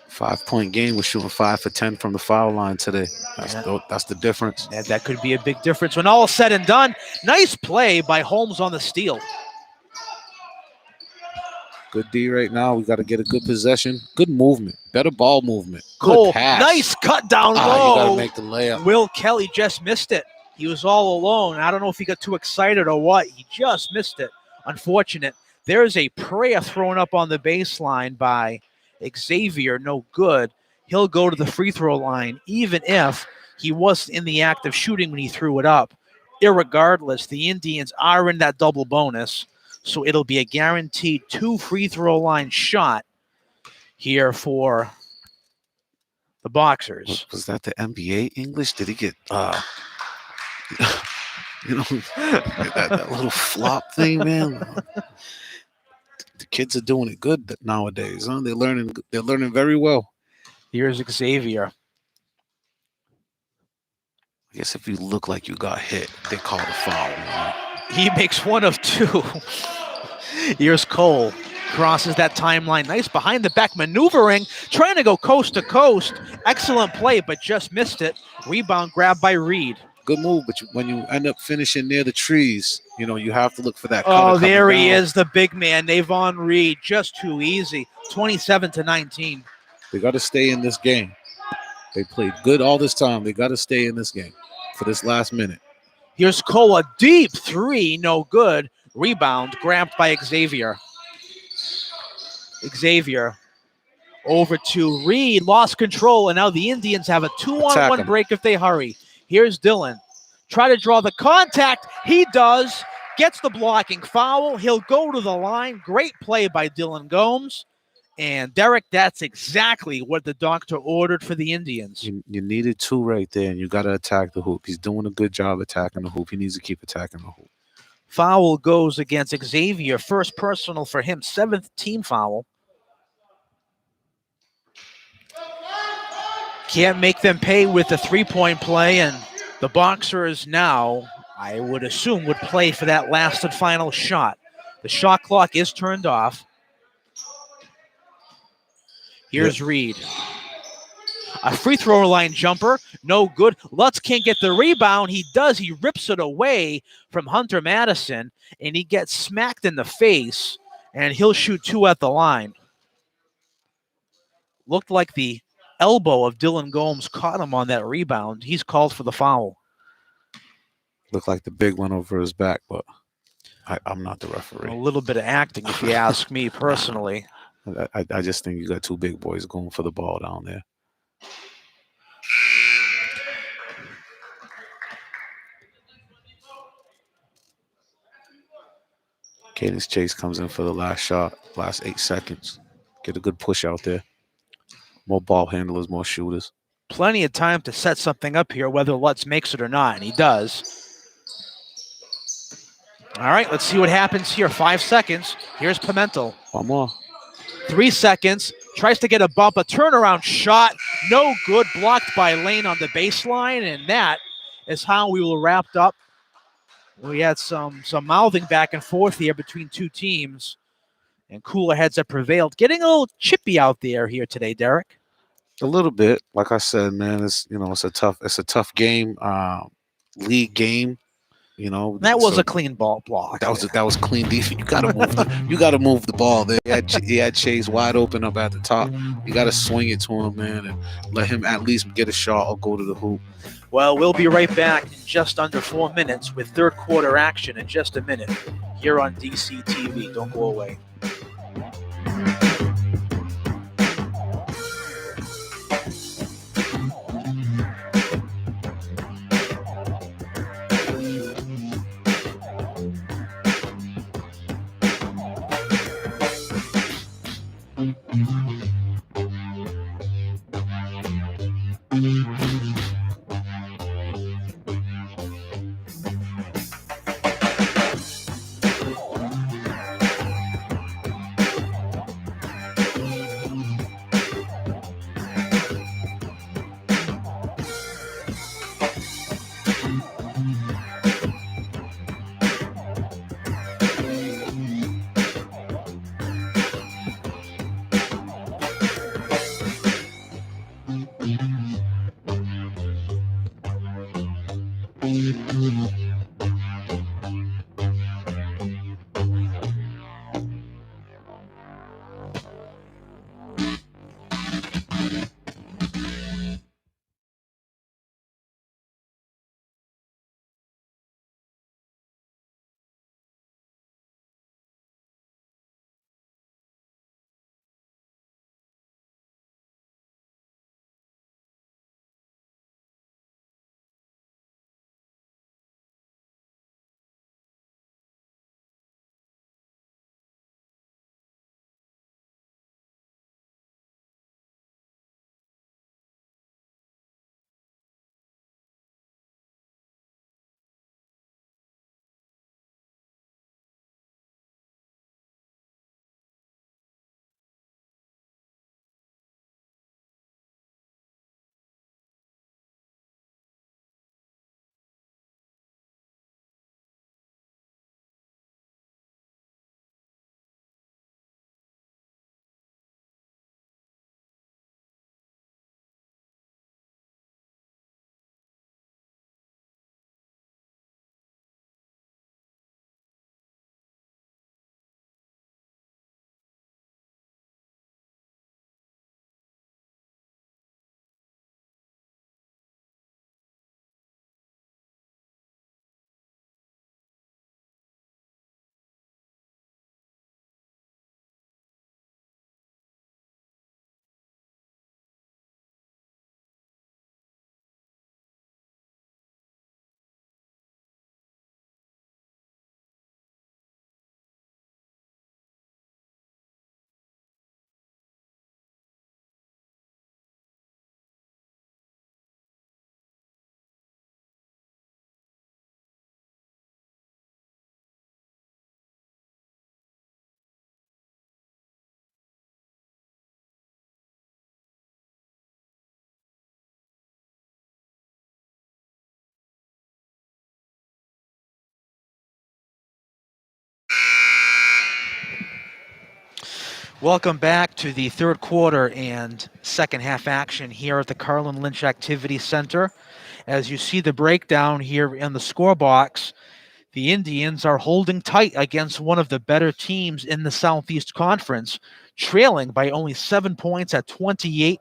5-point game. We're shooting 5 for 10 from the foul line today. That's the difference. And that could be a big difference when all is said and done. Nice play by Holmes on the steal. Good D right now. We got to get a good possession. Good movement. Better ball movement. Good Cole, pass. nice cut down You low. got to make the layup. Will Kelly just missed it. He was all alone. I don't know if he got too excited or what. He just missed it. Unfortunate. There's a prayer thrown up on the baseline by Xavier. No good. He'll go to the free throw line, even if he wasn't in the act of shooting when he threw it up. Irregardless, the Indians are in that double bonus, so it'll be a guaranteed 2 free throw line shot here for the Boxers. Was that the NBA English? Did he get that little flop thing, man? The kids are doing it good nowadays, huh? They're learning very well. Here's Xavier. I guess if you look like you got hit, they call the foul, man. He makes 1 of 2. Here's Cole. Crosses that timeline. Nice behind the back maneuvering. Trying to go coast to coast. Excellent play, but just missed it. Rebound grab by Reed. Good move, but when you end up finishing near the trees, you have to look for that. Oh, there he is, the big man, Navon Reed. Just too easy. 27-19. They got to stay in this game. They played good all this time. They got to stay in this game for this last minute. Here's Cole, a deep 3, no good. Rebound grabbed by Xavier. Xavier over to Reed, lost control, and now the Indians have a 2-on-1 break if they hurry. Here's Dylan. Try to draw the contact. He does. Gets the blocking foul. He'll go to the line. Great play by Dylan Gomes. And Derek, that's exactly what the doctor ordered for the Indians. You needed 2 right there, and you got to attack the hoop. He's doing a good job attacking the hoop. He needs to keep attacking the hoop. Foul goes against Xavier. First personal for him. 7th team foul. Can't make them pay with the 3-point play, and the Boxers now, I would assume, would play for that last and final shot. The shot clock is turned off. Here's Reed. A free throw line jumper, no good. Lutz can't get the rebound. He does. He rips it away from Hunter Madison, and he gets smacked in the face, and he'll shoot 2 at the line. Looked like the elbow of Dylan Gomes caught him on that rebound. He's called for the foul. Looked like the big one over his back, but I'm not the referee. A little bit of acting, if you ask me personally. I just think you got 2 big boys going for the ball down there. Cadence Chase comes in for the last shot, last 8 seconds. Get a good push out there. More ball handlers, more shooters. Plenty of time to set something up here, whether Lutz makes it or not, and he does. All right, let's see what happens here. 5 seconds. Here's Pimentel. One more. 3 seconds. Tries to get a bump, a turnaround shot. No good. Blocked by Lane on the baseline, and that is how we will wrap up. We had some mouthing back and forth here between 2 teams, and cooler heads have prevailed. Getting a little chippy out there here today, Derek. A little bit. Like I said, man, it's a tough game, league game. That was a clean ball block. That was clean defense. You gotta move the ball. He had Chase wide open up at the top. You gotta swing it to him, man, and let him at least get a shot or go to the hoop. Well, we'll be right back in just under 4 minutes with third quarter action in just a minute here on DC TV. Don't go away. Welcome back to the third quarter and second half action here at the Carlin Lynch Activity Center. As you see the breakdown here in the score box, the Indians are holding tight against one of the better teams in the Southeast Conference, trailing by only 7 points at 28-21.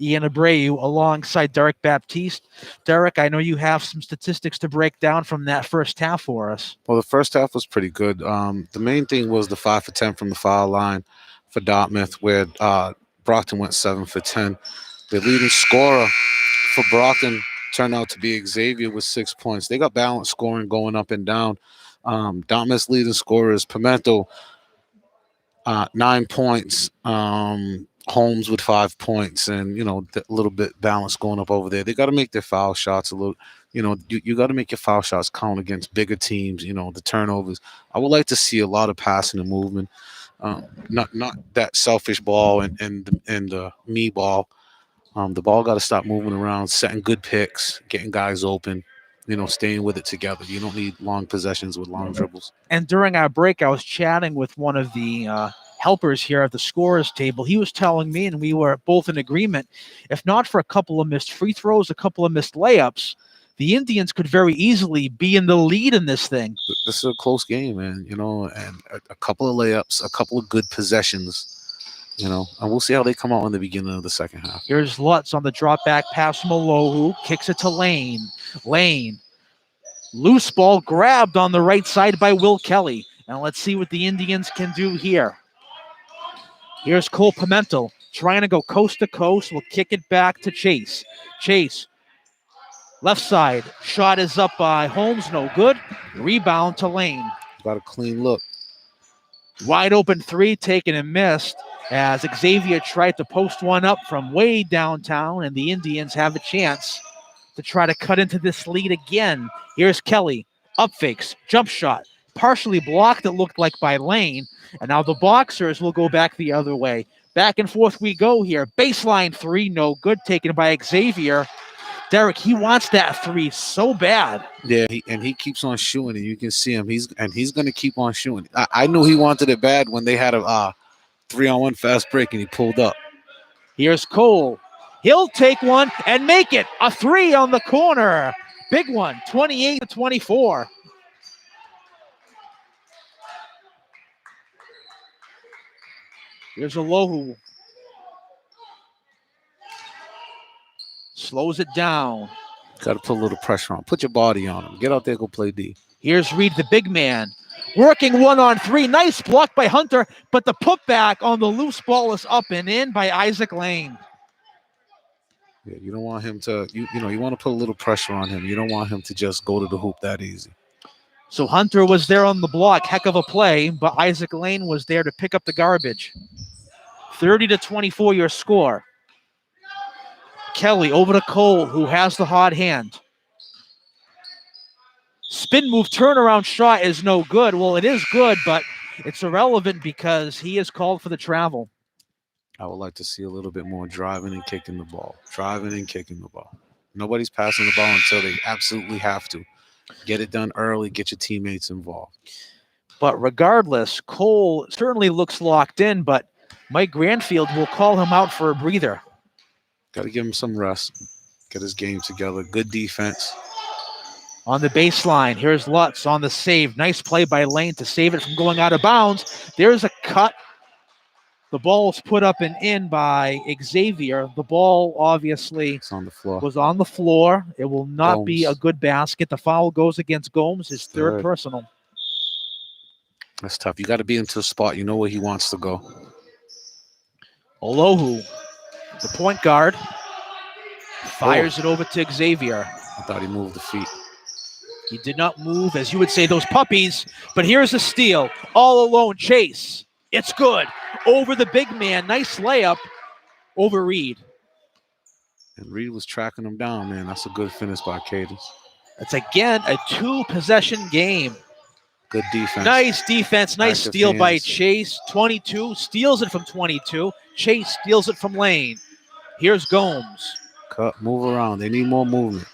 Ian Abreu alongside Derek Baptiste. Derek, I know you have some statistics to break down from that first half for us. Well, the first half was pretty good. The main thing was the 5 for 10 from the foul line for Dartmouth, where Brockton went 7 for 10. The leading scorer for Brockton turned out to be Xavier with 6 points. They got balanced scoring going up and down. Dartmouth's leading scorer is Pimento, 9 points. Holmes with 5 points, and a little bit balance going up over there. They got to make their foul shots a little. You got to make your foul shots count against bigger teams. The turnovers. I would like to see a lot of passing and movement. Not that selfish ball and the me ball. The ball got to stop moving around, setting good picks, getting guys open. Staying with it together. You don't need long possessions with long dribbles. And during our break, I was chatting with one of the helpers here at the scorers table. He was telling me, and we were both in agreement, if not for a couple of missed free throws, a couple of missed layups, the Indians could very easily be in the lead in this thing. This is a close game, man, and a couple of layups, a couple of good possessions, and we'll see how they come out in the beginning of the second half. Here's Lutz on the drop back pass from Alohu, kicks it to Lane. Loose ball grabbed on the right side by Will Kelly. And let's see what the Indians can do here. Here's Cole Pimento trying to go coast to coast. We'll kick it back to Chase. Chase, left side. Shot is up by Holmes. No good. Rebound to Lane. Got a clean look. Wide open three taken and missed as Xavier tried to post one up from way downtown, and the Indians have a chance to try to cut into this lead again. Here's Kelly. Up fakes. Jump shot. Partially blocked, it looked like, by Lane. And now the Boxers will go back the other way. Back and forth we go here. Baseline three, no good. Taken by Xavier. Derek, he wants that three so bad. Yeah, he keeps on shooting it. You can see him. He's going to keep on shooting. I knew he wanted it bad when they had a 3-on-1 fast break and he pulled up. Here's Cole. He'll take one and make it. A three on the corner. Big one, 28-24. Here's Alohu. Slows it down. Got to put a little pressure on. Put your body on him. Get out there, go play D. Here's Reed, the big man. Working 1-on-3. Nice block by Hunter, but the putback on the loose ball is up and in by Isaac Lane. Yeah, you don't want him to, you want to put a little pressure on him. You don't want him to just go to the hoop that easy. So Hunter was there on the block. Heck of a play, but Isaac Lane was there to pick up the garbage. 30-24 your score. Kelly over to Cole, who has the hot hand. Spin move turnaround shot is no good. Well, it is good, but it's irrelevant because he is called for the travel. I would like to see a little bit more driving and kicking the ball. Driving and kicking the ball. Nobody's passing the ball until they absolutely have to. Get it done early. Get your teammates involved. But regardless, Cole certainly looks locked in, but Mike Granfield will call him out for a breather. Got to give him some rest. Get his game together. Good defense. On the baseline, here's Lutz on the save. Nice play by Lane to save it from going out of bounds. There's a cut. The ball was put up and in by Xavier. The ball obviously on the floor. Was on the floor. It will not be a good basket. The foul goes against Gomes, his third personal. That's tough. You got to beat him to the spot. You know where he wants to go. Alohu, the point guard, fires it over to Xavier. I thought he moved the feet. He did not move, as you would say, those puppies. But here's a steal. All alone, Chase. It's good. Over the big man. Nice layup over Reed. And Reed was tracking him down, man. That's a good finish by Cadence. It's again a two-possession game. Good defense. Nice defense. Nice Active steal by hands. Chase. 22. Steals it from 22. Chase steals it from Lane. Here's Gomes. Cut. Move around. They need more movement.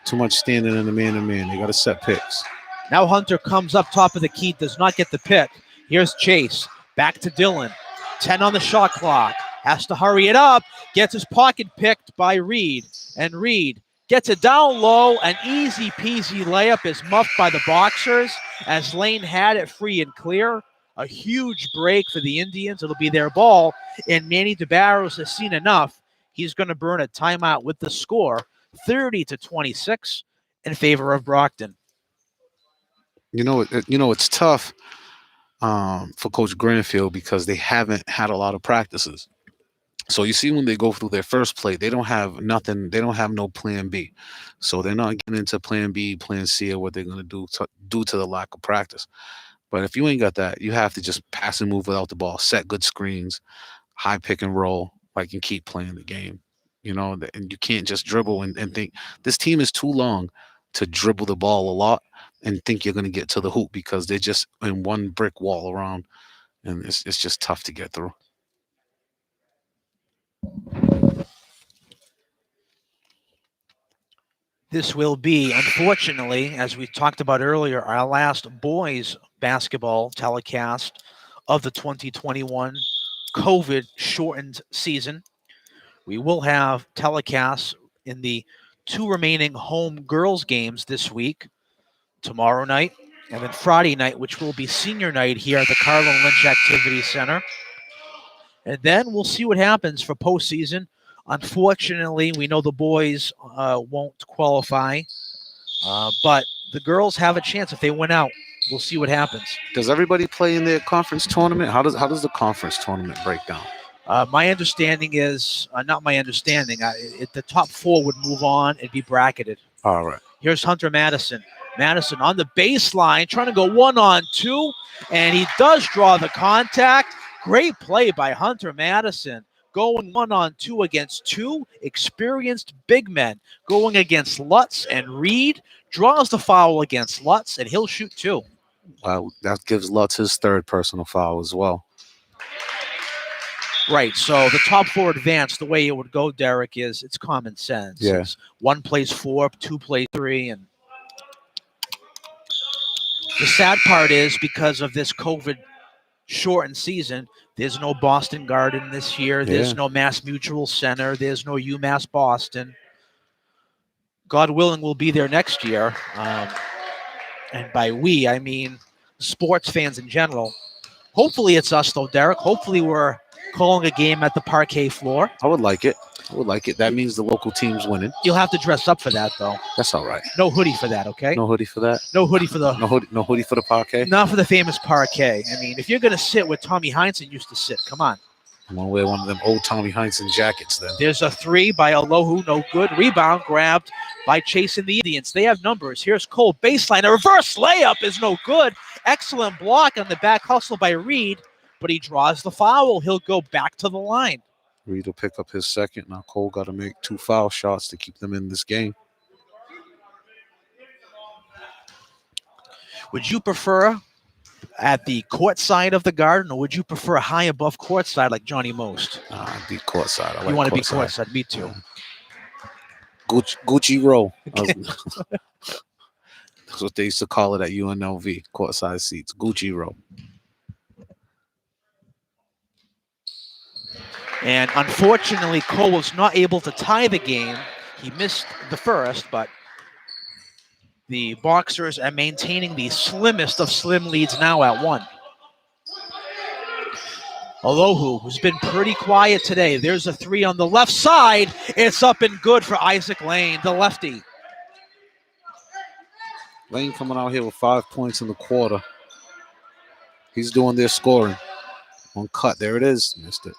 Too much standing in the man-to-man. They got to set picks. Now Hunter comes up top of the key. Does not get the pick. Here's Chase. Back to Dillon. 10 on the shot clock. Has to hurry it up. Gets his pocket picked by Reed. And Reed gets it down low. An easy peasy layup is muffed by the Boxers as Lane had it free and clear. A huge break for the Indians. It'll be their ball. And Manny DeBarros has seen enough. He's going to burn a timeout with the score, 30-26 in favor of Brockton. It's tough for Coach Granfield because they haven't had a lot of practices. So you see when they go through their first play, they don't have nothing. They don't have no plan B. So they're not getting into plan B, plan C, or what they're going to do due to the lack of practice. But if you ain't got that, you have to just pass and move without the ball, set good screens, high pick and roll, and keep playing the game. And you can't just dribble and think this team is too long to dribble the ball a lot and think you're going to get to the hoop because they're just in one brick wall around, and it's just tough to get through. This will be, unfortunately, as we talked about earlier, our last boys basketball telecast of the 2021 COVID-shortened season. We will have telecasts in the 2 remaining home girls games this week, tomorrow night, and then Friday night, which will be senior night here at the Carlin Lynch Activity Center. And then we'll see what happens for postseason. Unfortunately, we know the boys won't qualify, but the girls have a chance if they win out. We'll see what happens. Does everybody play in their conference tournament? How does the conference tournament break down? My understanding is, not my understanding, the top 4 would move on and be bracketed. All right. Here's Hunter Madison. Madison on the baseline, trying to go 1-on-2, and he does draw the contact. Great play by Hunter Madison, going 1-on-2 against 2 experienced big men, going against Lutz and Reed, draws the foul against Lutz, and he'll shoot 2. Well, that gives Lutz his 3rd personal foul as well. Right, so the top 4 advance, the way it would go, Derek, is it's common sense. Yeah. It's 1 plays 4, 2 plays 3, and the sad part is because of this COVID shortened season, there's no Boston Garden this year. There's no Mass Mutual Center. There's no UMass Boston. God willing, we'll be there next year. And by we, I mean sports fans in general. Hopefully it's us, though, Derek. Hopefully we're calling a game at the parquet floor. I would like it. That means the local team's winning. You'll have to dress up for that, though. That's all right. No hoodie for that, okay? No hoodie for that? No hoodie for the... No hoodie for the parquet? Not for the famous parquet. I mean, if you're going to sit where Tommy Heinsohn used to sit, come on. I'm going to wear one of them old Tommy Heinsohn jackets then. There's a 3 by Alohu, no good. Rebound grabbed by chasing the Indians. They have numbers. Here's Cole, baseline. A reverse layup is no good. Excellent block on the back hustle by Reed, but he draws the foul. He'll go back to the line. Reed will pick up his 2nd. Now Cole got to make 2 foul shots to keep them in this game. Would you prefer at the court side of the Garden, or would you prefer high above court side like Johnny Most? Be court side. You want to be court side? Me too. Gucci row. That's what they used to call it at UNLV. Court side seats. Gucci row. And unfortunately, Cole was not able to tie the game. He missed the first, but the Boxers are maintaining the slimmest of slim leads now at 1. Alohu, who's been pretty quiet today. There's a 3 on the left side. It's up and good for Isaac Lane, the lefty. Lane coming out here with 5 points in the quarter. He's doing their scoring. One cut. There it is. Missed it.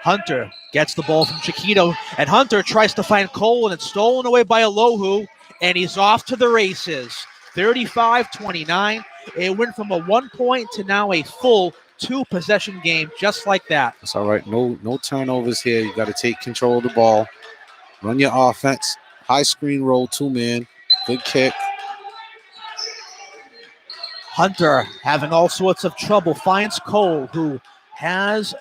Hunter gets the ball from Chiquito, and Hunter tries to find Cole, and it's stolen away by Alohu, and he's off to the races. 35-29. It went from a 1-point to now a full 2-possession game, just like that. That's all right. No turnovers here. You got to take control of the ball. Run your offense. High screen roll, 2-man. Good kick. Hunter having all sorts of trouble. Finds Cole, who has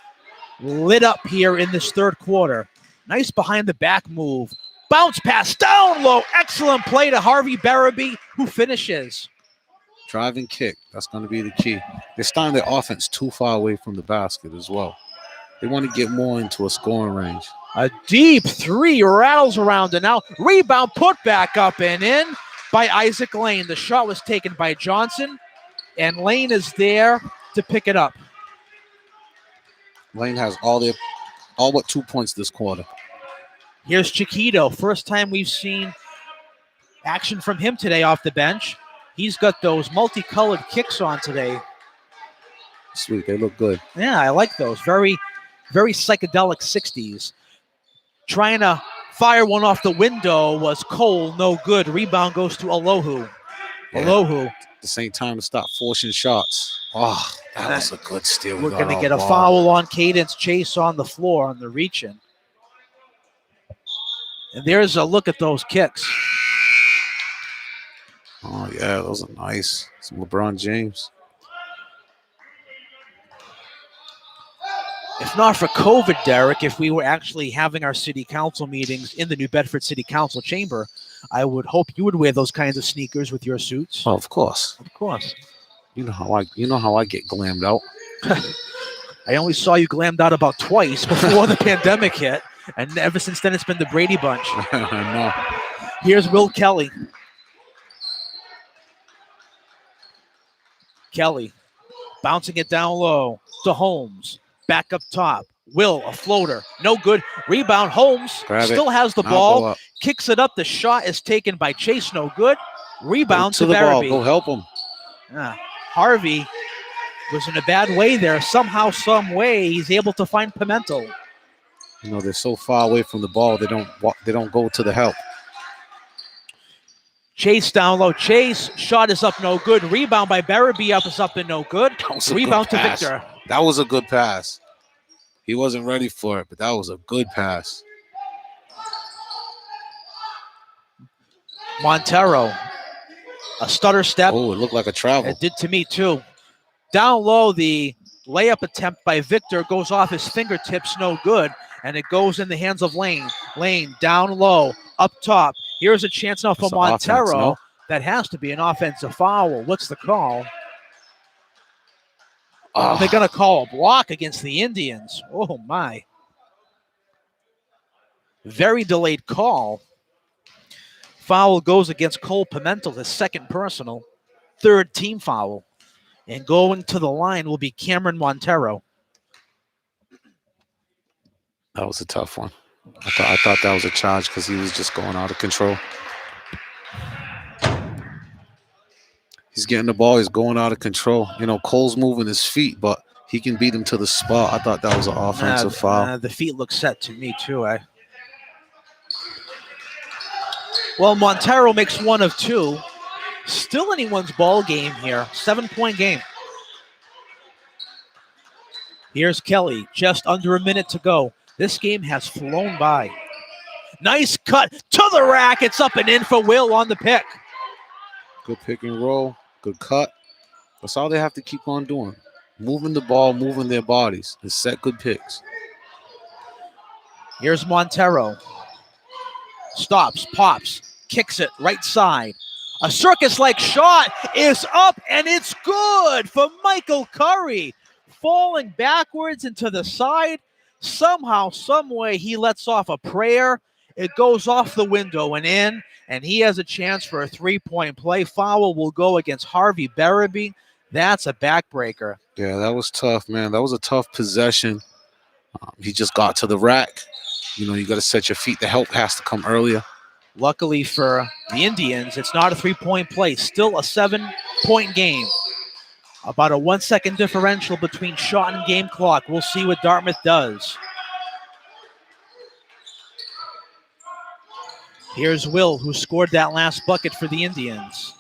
lit up here in this 3rd quarter. Nice behind the back move. Bounce pass down low. Excellent play to Harvey Barabee, who finishes. Drive and kick. That's going to be the key. They're starting their offense too far away from the basket as well. They want to get more into a scoring range. A deep three rattles around and out. Rebound put back up and in by Isaac Lane. The shot was taken by Johnson, and Lane is there to pick it up. Lane has all but 2 points this quarter. Here's Chiquito. First time we've seen action from him today off the bench. He's got those multicolored kicks on today. Sweet, they look good. Yeah, I like those. Very, very psychedelic 60s. Trying to fire one off the window was Cole, no good. Rebound goes to Alohu. Yeah. Alohu. At the same time to stop forcing shots. Oh, that was a good steal. We're going to get a foul on Cadence Chase on the floor on the reach-in. And there's a look at those kicks. Oh, yeah, those are nice. Some LeBron James. If not for COVID, Derek, if we were actually having our city council meetings in the New Bedford City Council chamber, I would hope you would wear those kinds of sneakers with your suits. Oh, of course. Of course. You know how I get glammed out. I only saw you glammed out about twice before the pandemic hit, and ever since then it's been the Brady Bunch. I know. Here's Will Kelly. Kelly bouncing it down low to Holmes. Back up top. Will, a floater. No good. Rebound. Holmes still has the ball. Kicks it up. The shot is taken by Chase. No good. Rebound to Barabee. Go help him. Harvey was in a bad way there. Somehow, some way, he's able to find Pimento. You know, they're so far away from the ball, they don't go to the help. Chase down low. Chase, shot is up, no good. Rebound by Barabee up is up and no good. Rebound to Victor. That was a good pass. He wasn't ready for it, but that was a good pass. Montero, a stutter step. Oh, it looked like a travel. It did to me too. Down low, the layup attempt by Victor goes off his fingertips, no good, and it goes in the hands of Lane. Lane down low, up top. Here's a chance now for Montero. Offense, no? That has to be an offensive foul. What's the call? They're going to call a block against the Indians. Oh, my. Very delayed call. Foul goes against Cole Pimentel, his second personal. Third team foul. And going to the line will be Cameron Montero. That was a tough one. I thought that was a charge because he was just going out of control. He's getting the ball. He's going out of control. You know, Cole's moving his feet, but he can beat him to the spot. I thought that was an offensive foul. The feet look set to me, too. Well, Montero makes one of two. Still anyone's ball game here. 7-point game. Here's Kelly. Just under a minute to go. This game has flown by. Nice cut to the rack. It's up and in for Will on the pick. Good pick and roll. Good cut. That's all they have to keep on doing. Moving the ball, moving their bodies, and set good picks. Here's Montero. Stops, pops, kicks it right side. A circus-like shot is up, and it's good for Michael Curry. Falling backwards into the side. Somehow, some way, he lets off a prayer. It goes off the window and in, and he has a chance for a three-point play. Foul will go against Harvey Barabee. That's a backbreaker. Yeah, that was tough, man. That was a tough possession. He just got to the rack. You know, you got to set your feet. The help has to come earlier. Luckily for the Indians, it's not a three-point play. Still a 7-point game. About a 1-second differential between shot and game clock. We'll see what Dartmouth does. Here's Will, who scored that last bucket for the Indians.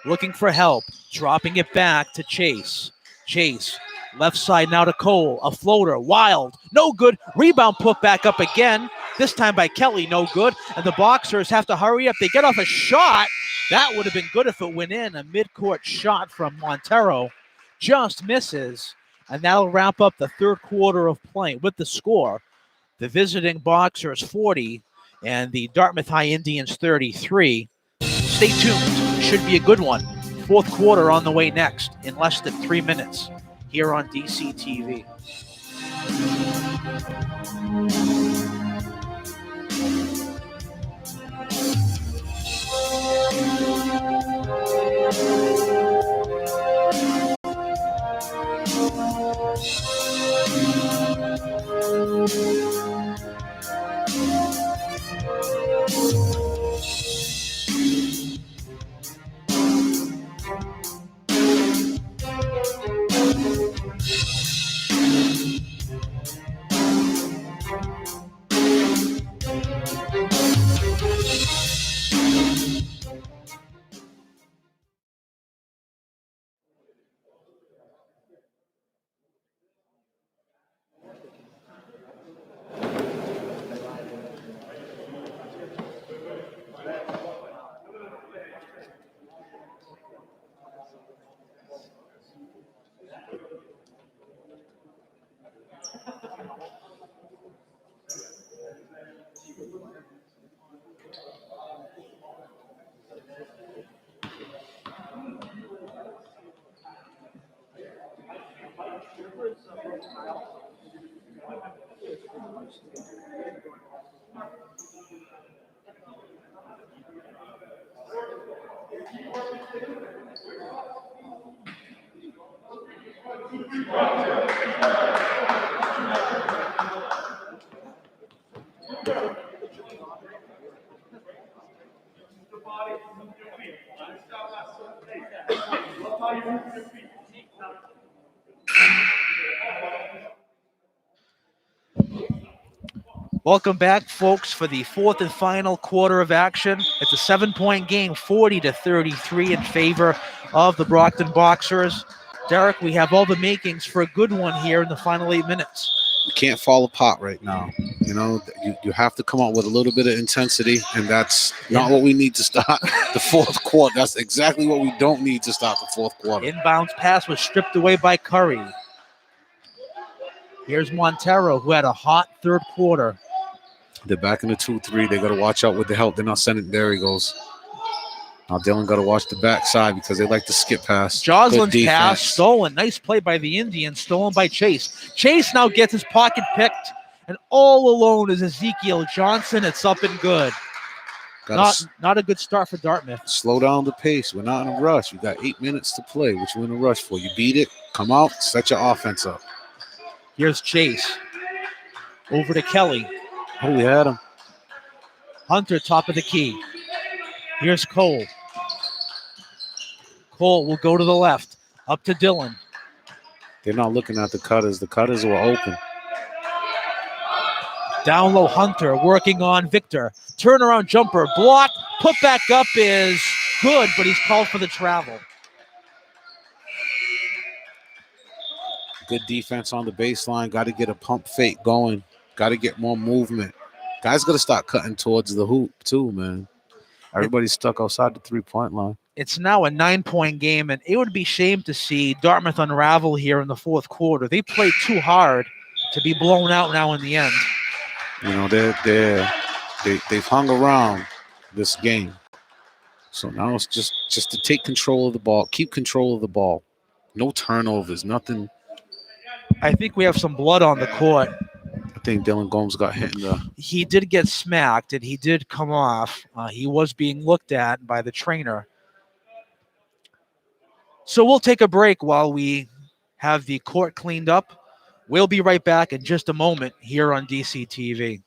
Looking for help. Dropping it back to Chase. Chase, left side now to Cole. A floater, wild, no good. Rebound put back up again. This time by Kelly, no good. And the Boxers have to hurry up. They get off a shot. That would have been good if it went in. A midcourt shot from Montero just misses. And that'll wrap up the third quarter of play with the score. The visiting Boxers 40 and the Dartmouth High Indians 33. Stay tuned. Should be a good one. Fourth quarter on the way next in less than 3 minutes here on DCTV. Welcome back, folks, for the fourth and final quarter of action. It's a 7-point game, 40-33 in favor of the Brockton Boxers. Derek, we have all the makings for a good one here in the final 8 minutes. You can't fall apart right now. You know, you have to come out with a little bit of intensity, and that's not what we need to start the fourth quarter. That's exactly what we don't need to start the fourth quarter. Inbounds pass was stripped away by Curry. Here's Montero, who had a hot third quarter. They're back in the 2-3. They got to watch out with the help. They're not sending. There he goes. Now Dylan got to watch the backside because they like to skip pass. Joslin's pass stolen. Nice play by the Indians, stolen by Chase. Chase now gets his pocket picked, and all alone is Ezekiel Johnson. It's up and good. Not a good start for Dartmouth. Slow down the pace. We're not in a rush. We got 8 minutes to play, which we're in a rush for. You beat it, come out, set your offense up. Here's Chase. Over to Kelly. Oh, we had him. Hunter, top of the key. Here's Cole. Cole will go to the left. Up to Dylan. They're not looking at the cutters. The cutters were open. Down low, Hunter working on Victor. Turnaround jumper, blocked. Put back up is good, but he's called for the travel. Good defense on the baseline. Got to get a pump fake going. Got to get more movement. Guys got to start cutting towards the hoop too, man. Everybody's stuck outside the three-point line. It's now a 9-point game, and it would be shame to see Dartmouth unravel here in the fourth quarter. They played too hard to be blown out now in the end. You know, they've hung around this game. So now it's just to take control of the ball, keep control of the ball. No turnovers, nothing. I think we have some blood on the court. I think Dylan Gomes got hit in the... He did get smacked, and he did come off. He was being looked at by the trainer. So we'll take a break while we have the court cleaned up. We'll be right back in just a moment here on DCTV.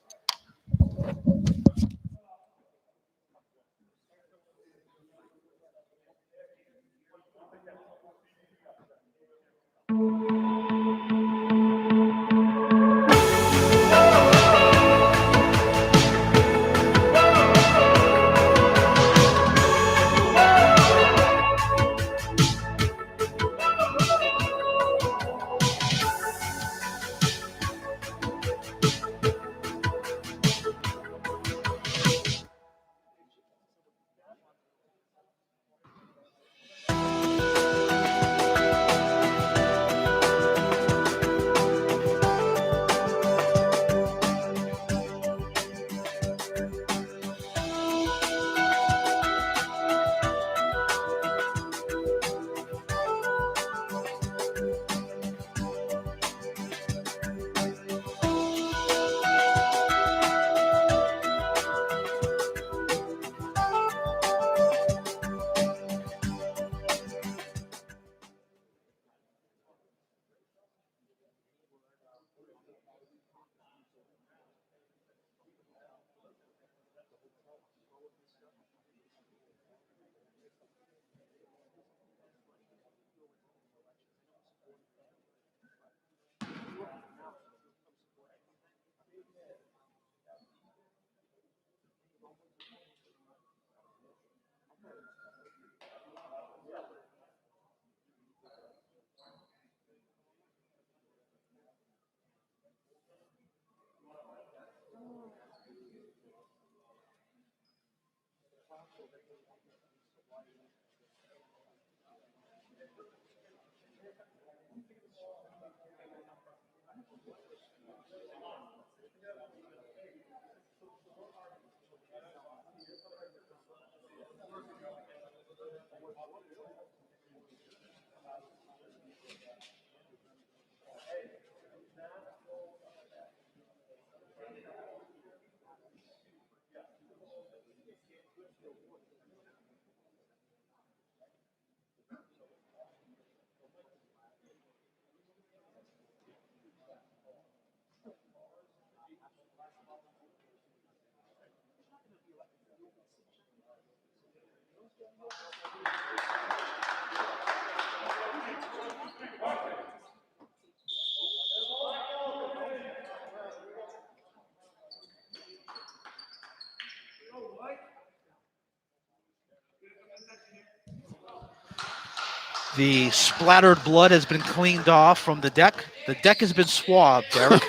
The splattered blood has been cleaned off from the deck. The deck has been swabbed, Derek.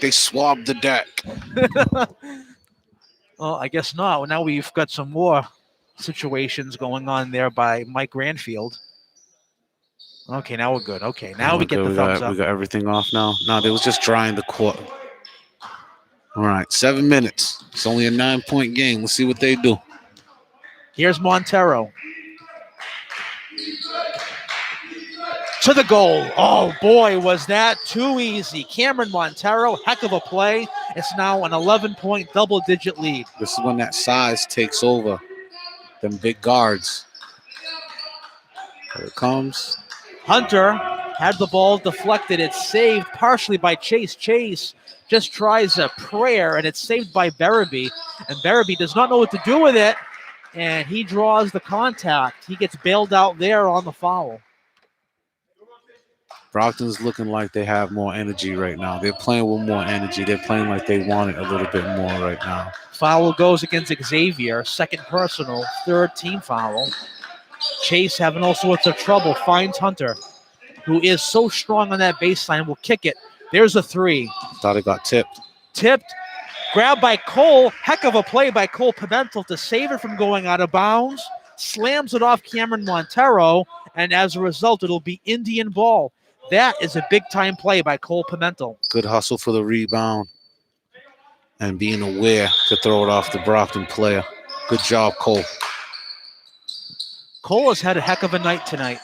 They swabbed the deck. Well, I guess not. Well, now we've got some more situations going on there by Mike Granfield. Okay, now we're good. Okay, now we get the thumbs up. We got everything off now. No, they was just drying the court. All right, 7 minutes. It's only a 9-point game. Let's see what they do. Here's Montero. To the goal. Oh, boy, was that too easy. Cameron Montero, heck of a play. It's now an 11-point double-digit lead. This is when that size takes over. Them big guards. Here it comes. Hunter had the ball deflected. It's saved partially by Chase. Chase just tries a prayer, and it's saved by Berube. And Berube does not know what to do with it, and he draws the contact. He gets bailed out there on the foul. Brockton's looking like they have more energy right now. They're playing with more energy. They're playing like they want it a little bit more right now. Foul goes against Xavier. Second personal, third team foul. Chase having all sorts of trouble. Finds Hunter, who is so strong on that baseline, will kick it. There's a three. Thought it got tipped. Tipped. Grabbed by Cole. Heck of a play by Cole Pimentel to save it from going out of bounds. Slams it off Cameron Montero, and as a result, it'll be Indian ball. That is a big-time play by Cole Pimentel. Good hustle for the rebound and being aware to throw it off the Brockton player. Good job, Cole. Cole has had a heck of a night tonight.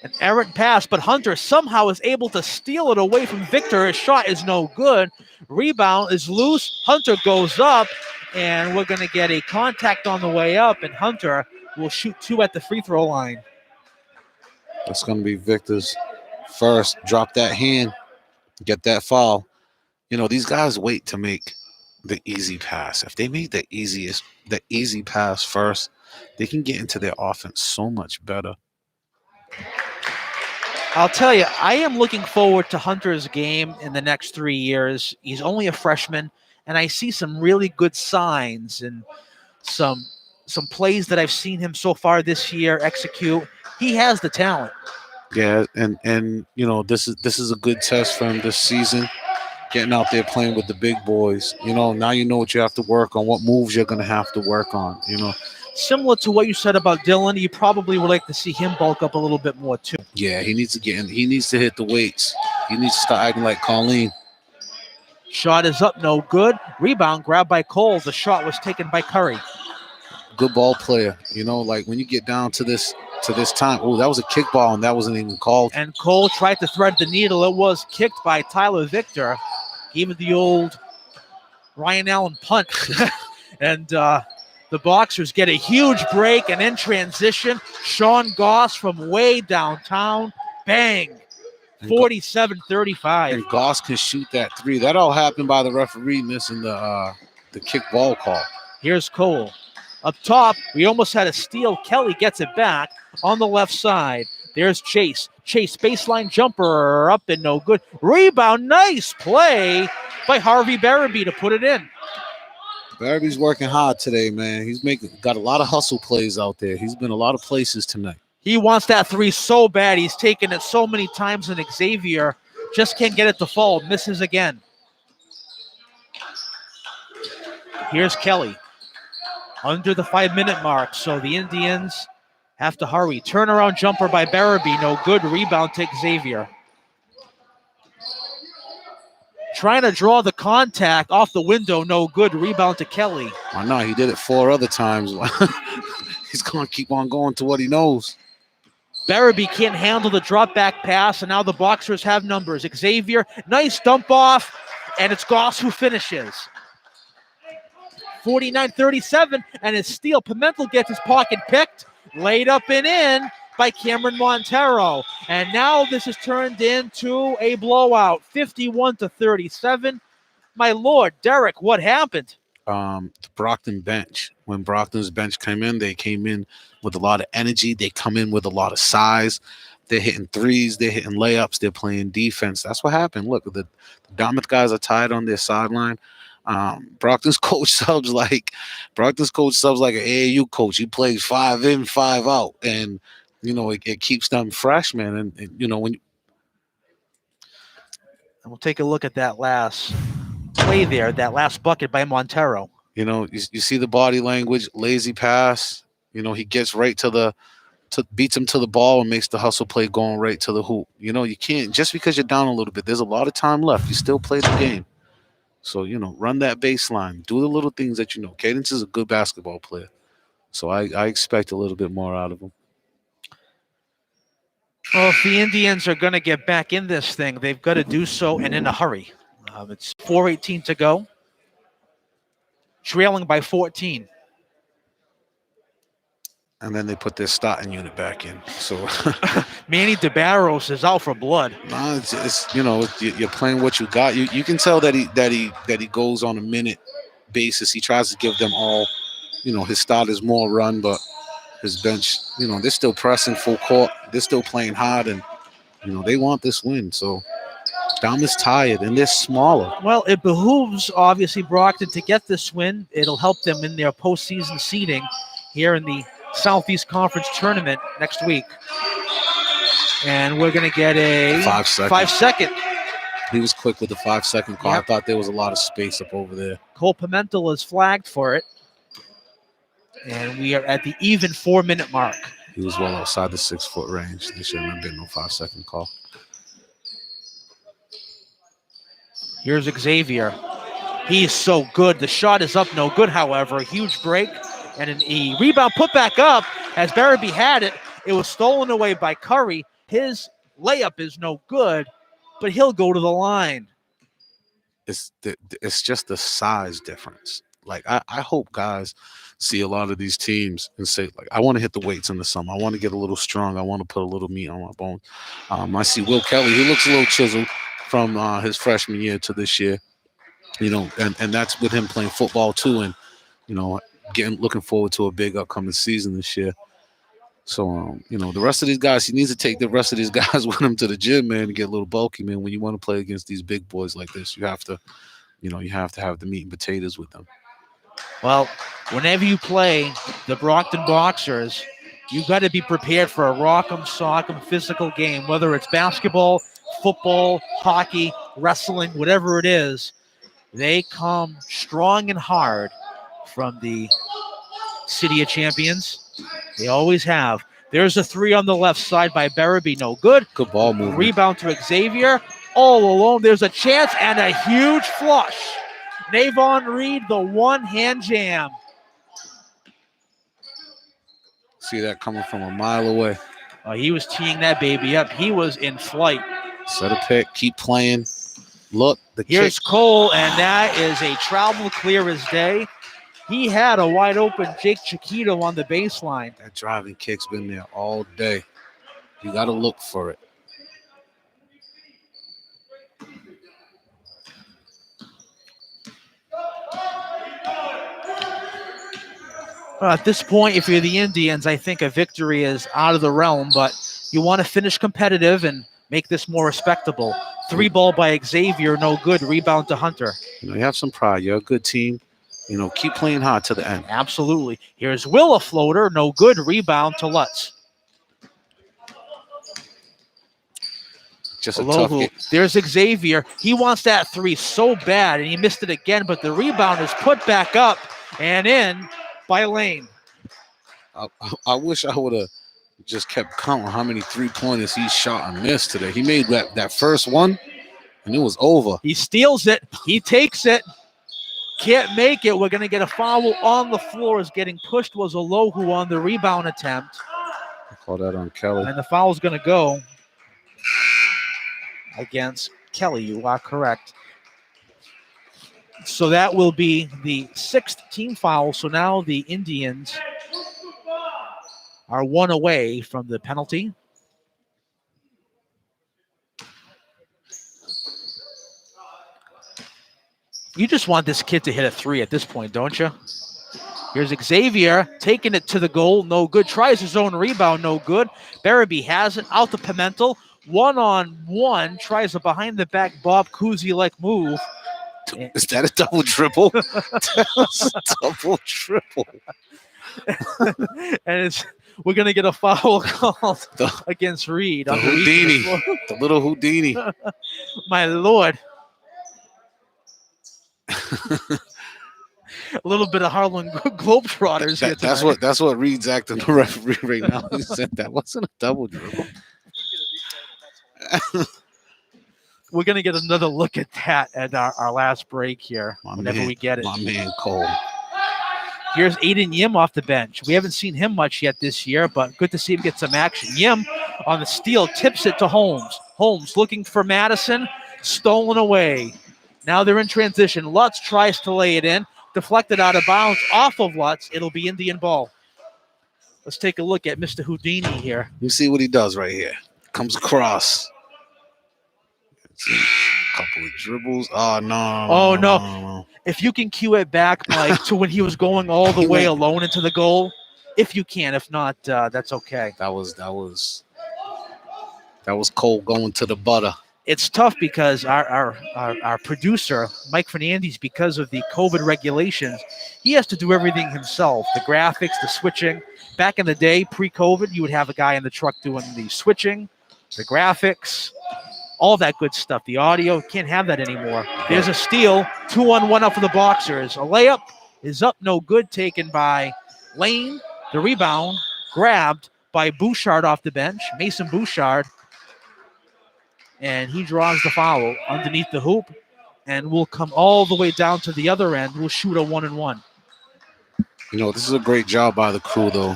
An errant pass, but Hunter somehow is able to steal it away from Victor. His shot is no good. Rebound is loose. Hunter goes up, and we're going to get a contact on the way up, and Hunter will shoot two at the free throw line. That's going to be Victor's first. Drop that hand, get that foul. You know, these guys wait to make the easy pass. If they make the easy pass first, they can get into their offense so much better. I'll tell you, I am looking forward to Hunter's game in the next 3 years. He's only a freshman, and I see some really good signs and some plays that I've seen him so far this year execute. He has the talent. Yeah, and you know, this is a good test for him this season. Getting out there playing with the big boys. You know, now you know what you have to work on, what moves you're going to have to work on, you know. Similar to what you said about Dylan, you probably would like to see him bulk up a little bit more too. Yeah, he needs to get in. He needs to hit the weights. He needs to start acting like Colleen. Shot is up, no good. Rebound grabbed by Cole. The shot was taken by Curry. Good ball player. You know, like when you get down to this time. Oh, that was a kickball, and that wasn't even called. And Cole tried to thread the needle. It was kicked by Tyler Victor. Gave it the old Ryan Allen punt. And the Boxers get a huge break, and in transition, Sean Goss from way downtown. Bang. 47-35. And Goss can shoot that three. That all happened by the referee missing the kick ball call. Here's Cole. Up top, we almost had a steal. Kelly gets it back on the left side. There's Chase. Chase, baseline jumper, up and no good. Rebound, nice play by Harvey Berube to put it in. Barry's working hard today, man. He's got a lot of hustle plays out there. He's been a lot of places tonight. He wants that three so bad. He's taken it so many times, and Xavier just can't get it to fall. Misses again. Here's Kelly. Under the 5-minute mark, so the Indians have to hurry. Turnaround jumper by Barabee. No good. Rebound to Xavier. Trying to draw the contact off the window. No good. Rebound to Kelly. Why not? He did it 4 other times. He's going to keep on going to what he knows. Barabee can't handle the drop back pass, and now the Boxers have numbers. Xavier, nice dump off, and it's Goss who finishes. 49-37, and his steal. Pimentel gets his pocket picked, laid up and in by Cameron Montero. And now this is turned into a blowout, 51-37. My Lord, Derek, what happened? The Brockton bench. When Brockton's bench came in, they came in with a lot of energy. They come in with a lot of size. They're hitting threes. They're hitting layups. They're playing defense. That's what happened. Look, the Dartmouth guys are tied on their sideline. Brockton's coach subs like an AAU coach. He plays 5 in, 5 out, and it keeps them fresh, man. And when we'll take a look at that last play there, that last bucket by Montero. You see the body language, lazy pass. He gets right beats him to the ball and makes the hustle play going right to the hoop. You can't, just because you're down a little bit, there's a lot of time left. You still play the game. So, run that baseline. Do the little things that you know. Cadence is a good basketball player. So I expect a little bit more out of him. Well, if the Indians are going to get back in this thing, they've got to do so and in a hurry. It's 4:18 to go. Trailing by 14. And then they put their starting unit back in. So Manny DeBarros is out for blood. No, it's you're playing what you got. You can tell that he goes on a minute basis. He tries to give them all, his starters more run, but his bench, they're still pressing full court. They're still playing hard, and they want this win. So Dartmouth's tired, and they're smaller. Well, it behooves obviously Brockton to get this win. It'll help them in their postseason seeding here in the Southeast Conference tournament next week. And we're going to get a 5 second. He was quick with the 5-second call. Yep. I thought there was a lot of space up over there. Cole Pimentel is flagged for it. And we are at the even 4-minute mark. He was well outside the 6-foot range. There shouldn't have been no 5-second call. Here's Xavier. He's so good. The shot is up, no good, however. A huge break. And a rebound put back up as Barabee had it. It was stolen away by Curry. His layup is no good, but he'll go to the line. It's just the size difference. Like, I hope guys see a lot of these teams and say, like, I want to hit the weights in the summer. I want to get a little strong. I want to put a little meat on my bones. I see Will Kelly. He looks a little chiseled from his freshman year to this year. And that's with him playing football too. And, looking forward to a big upcoming season this year. So, the rest of these guys, he needs to take the rest of these guys with him to the gym, man, and get a little bulky, man. When you want to play against these big boys like this, you have to have the meat and potatoes with them. Well, whenever you play the Brockton Boxers, you got to be prepared for a rock'em, sock'em physical game, whether it's basketball, football, hockey, wrestling, whatever it is. They come strong and hard from the City of Champions. They always have. There's a 3 on the left side by Barabee. No good. Good ball movement. Rebound to Xavier. All alone. There's a chance and a huge flush. Navon Reed, the one-hand jam. See that coming from a mile away. He was teeing that baby up. He was in flight. Set a pick. Keep playing. Look. Here's Cole, and that is a travel clear as day. He had a wide open Jake Chiquito on the baseline. That driving kick's been there all day. You got to look for it. At this point, if you're the Indians, I think a victory is out of the realm, but you want to finish competitive and make this more respectable. 3 ball by Xavier, no good. Rebound to Hunter. You have some pride. You're a good team. keep playing hard to the end. Absolutely. Here's Will, a floater, no good. Rebound to Lutz. Just a tough game. There's Xavier. He wants that three so bad, and he missed it again, but the rebound is put back up and in by Lane. I wish I would have just kept counting how many three-pointers he shot and missed today. He made that first one, and it was over. He steals it. He takes it. Can't make it. We're going to get a foul on the floor. As getting pushed was Alohu on the rebound attempt. I call that on Kelly. And the foul's going to go against Kelly. You are correct. So that will be the 6th team foul. So now the Indians are one away from the penalty. You just want this kid to hit a three at this point, don't you? Here's Xavier taking it to the goal. No good. Tries his own rebound. No good. Barabee has it. Out to Pimentel. 1-on-1. Tries a behind-the-back Bob Cousy-like move. Is that a double dribble? That was a double dribble. And we're going to get a foul called against Reed. The Houdini. The little Houdini. My Lord. A little bit of Harlem Globetrotters here tonight. That's what Reed's acting the referee right now. He said that wasn't a double dribble. We're going to get another look at that at our last break here, whenever we get it. My man Cole. Here's Aiden Yim off the bench. We haven't seen him much yet this year, but good to see him get some action. Yim on the steal, tips it to Holmes. Holmes looking for Madison, stolen away. Now they're in transition. Lutz tries to lay it in, deflected out of bounds off of Lutz. It'll be Indian ball. Let's take a look at Mr. Houdini here. You see what he does right here. Comes across. A couple of dribbles. Oh, no. Oh, no. If you can cue it back, Mike, to when he was going all the way alone into the goal, if you can. If not, that's okay. That was Cole going to the butter. It's tough because our producer, Mike Fernandez, because of the COVID regulations, he has to do everything himself. The graphics, the switching. Back in the day, pre-COVID, you would have a guy in the truck doing the switching, the graphics, all that good stuff. The audio, can't have that anymore. There's a steal, 2-on-1 up for the Boxers. A layup is up, no good, taken by Lane. The rebound grabbed by Bouchard off the bench, Mason Bouchard. And he draws the foul underneath the hoop, and we'll come all the way down to the other end. We'll shoot a 1-and-1. This is a great job by the crew, though.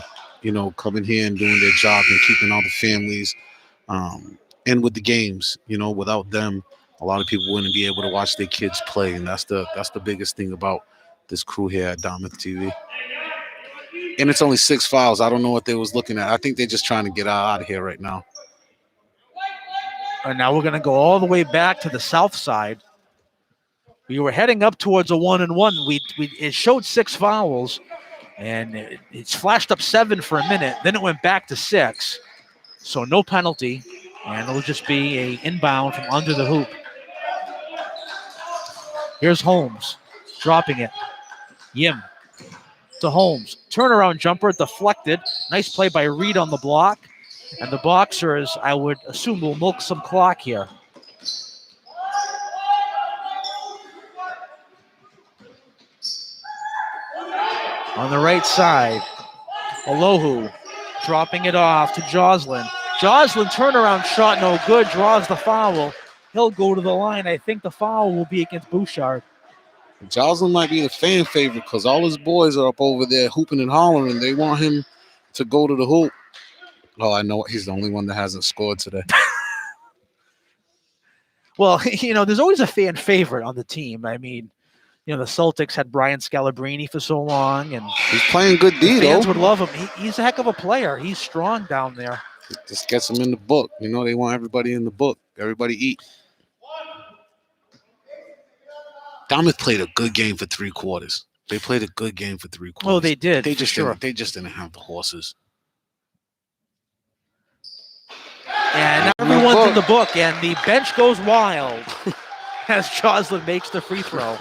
Coming here and doing their job and keeping all the families in with the games. Without them, a lot of people wouldn't be able to watch their kids play, and that's the biggest thing about this crew here at Dartmouth TV. And it's only 6 fouls. I don't know what they was looking at. I think they're just trying to get out of here right now. And now we're going to go all the way back to the south side. We were heading up towards a 1-and-1. It showed 6 fouls, and it's flashed up 7 for a minute. Then it went back to 6. So no penalty, and it'll just be a inbound from under the hoop. Here's Holmes dropping it. Yim to Holmes. Turnaround jumper deflected. Nice play by Reed on the block. And the Boxers, I would assume, will milk some clock here. On the right side, Alohu dropping it off to Joslin. Joslin, turnaround shot, no good, draws the foul. He'll go to the line. I think the foul will be against Bouchard. Joslin might be the fan favorite because all his boys are up over there hooping and hollering. They want him to go to the hoop. Oh, I know he's the only one that hasn't scored today. Well, there's always a fan favorite on the team. I mean, the Celtics had Brian Scalabrine for so long, and he's playing good D, though. Fans would love him. He's a heck of a player. He's strong down there. It just gets him in the book. They want everybody in the book. Everybody eat. Dartmouth played a good game for 3 quarters. They played a good game for 3 quarters. Oh, they did. They just didn't have the horses. And everyone's in the book, and the bench goes wild as Joslin makes the free throw.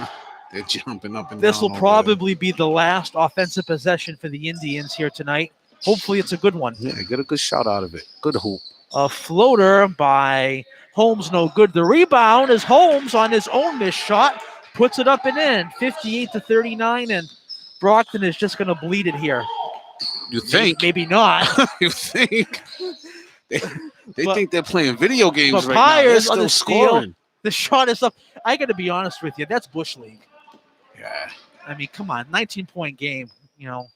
They're jumping up and This down. will over probably be the last offensive possession for the Indians here tonight. Hopefully it's a good one. there. Yeah, get a good shot out of it. Good hoop. A floater by Holmes, no good. The rebound is Holmes on his own missed shot. Puts it up and in, 58-39, and Brockton is just going to bleed it here. You think? Maybe not. You think? They But- think they're playing video games but right now. They're Pyers on still the steal. scoring. The shot is up. I got to be honest with you. That's Bush League. Yeah. I mean, come on, 19-point game. You know,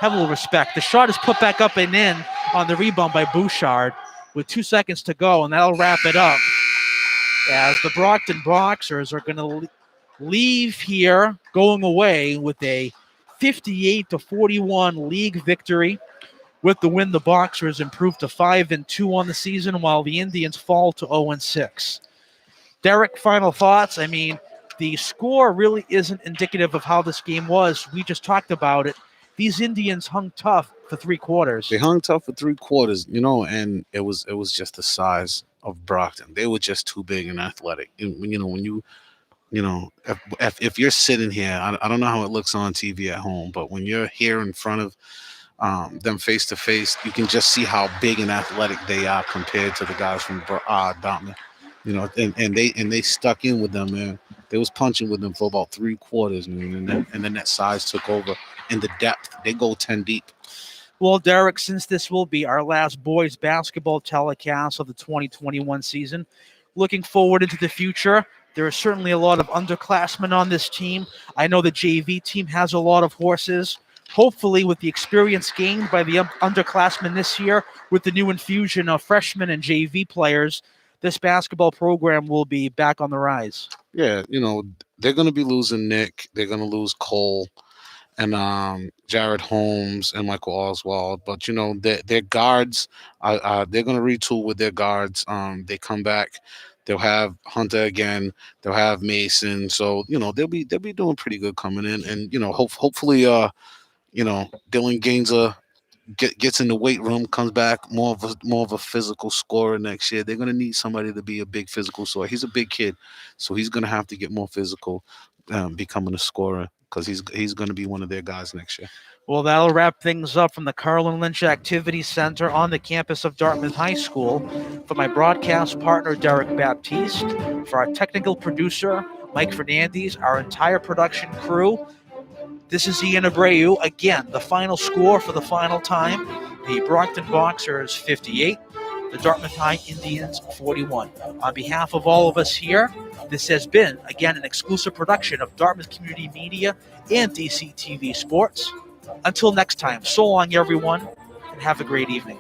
have a little respect. The shot is put back up and in on the rebound by Bouchard with 2 seconds to go, and that'll wrap it up. As the Brockton Boxers are going to leave here, going away with a 58-41 league victory. With the win, the Boxers improved to 5-2 on the season, while the Indians fall to 0-6. Derek, final thoughts? I mean, the score really isn't indicative of how this game was. We just talked about it. These Indians hung tough for 3 quarters. They hung tough for 3 quarters, and it was just the size of Brockton. They were just too big and athletic. And, when if you're sitting here, I don't know how it looks on TV at home, but when you're here in front of them face to face, you can just see how big and athletic they are compared to the guys from Dartmouth. And they stuck in with them, man. They was punching with them for about 3 quarters, man, and then that size took over. And the depth, they go 10 deep. Well, Derek, since this will be our last boys basketball telecast of the 2021 season, looking forward into the future, there are certainly a lot of underclassmen on this team. I know the JV team has a lot of horses. Hopefully, with the experience gained by the underclassmen this year, with the new infusion of freshmen and JV players, this basketball program will be back on the rise. Yeah, they're going to be losing Nick. They're going to lose Cole and Jared Holmes and Michael Oswald. But, their guards, they're going to retool with their guards. They come back. They'll have Hunter again. They'll have Mason. So, they'll be doing pretty good coming in. And, hopefully, Dylan Gaines gets in the weight room, comes back more of a physical scorer next year. They're gonna need somebody to be a big physical scorer. He's a big kid, so he's gonna have to get more physical, becoming a scorer, because he's gonna be one of their guys next year. Well, that'll wrap things up from the Carlin Lynch Activity Center on the campus of Dartmouth High School. For my broadcast partner, Derek Baptiste, for our technical producer, Mike Fernandez, our entire production crew, this is Ian Abreu. Again, the final score for the final time. The Brockton Boxers 58, the Dartmouth High Indians 41. On behalf of all of us here, this has been, again, an exclusive production of Dartmouth Community Media and DCTV Sports. Until next time, so long, everyone, and have a great evening.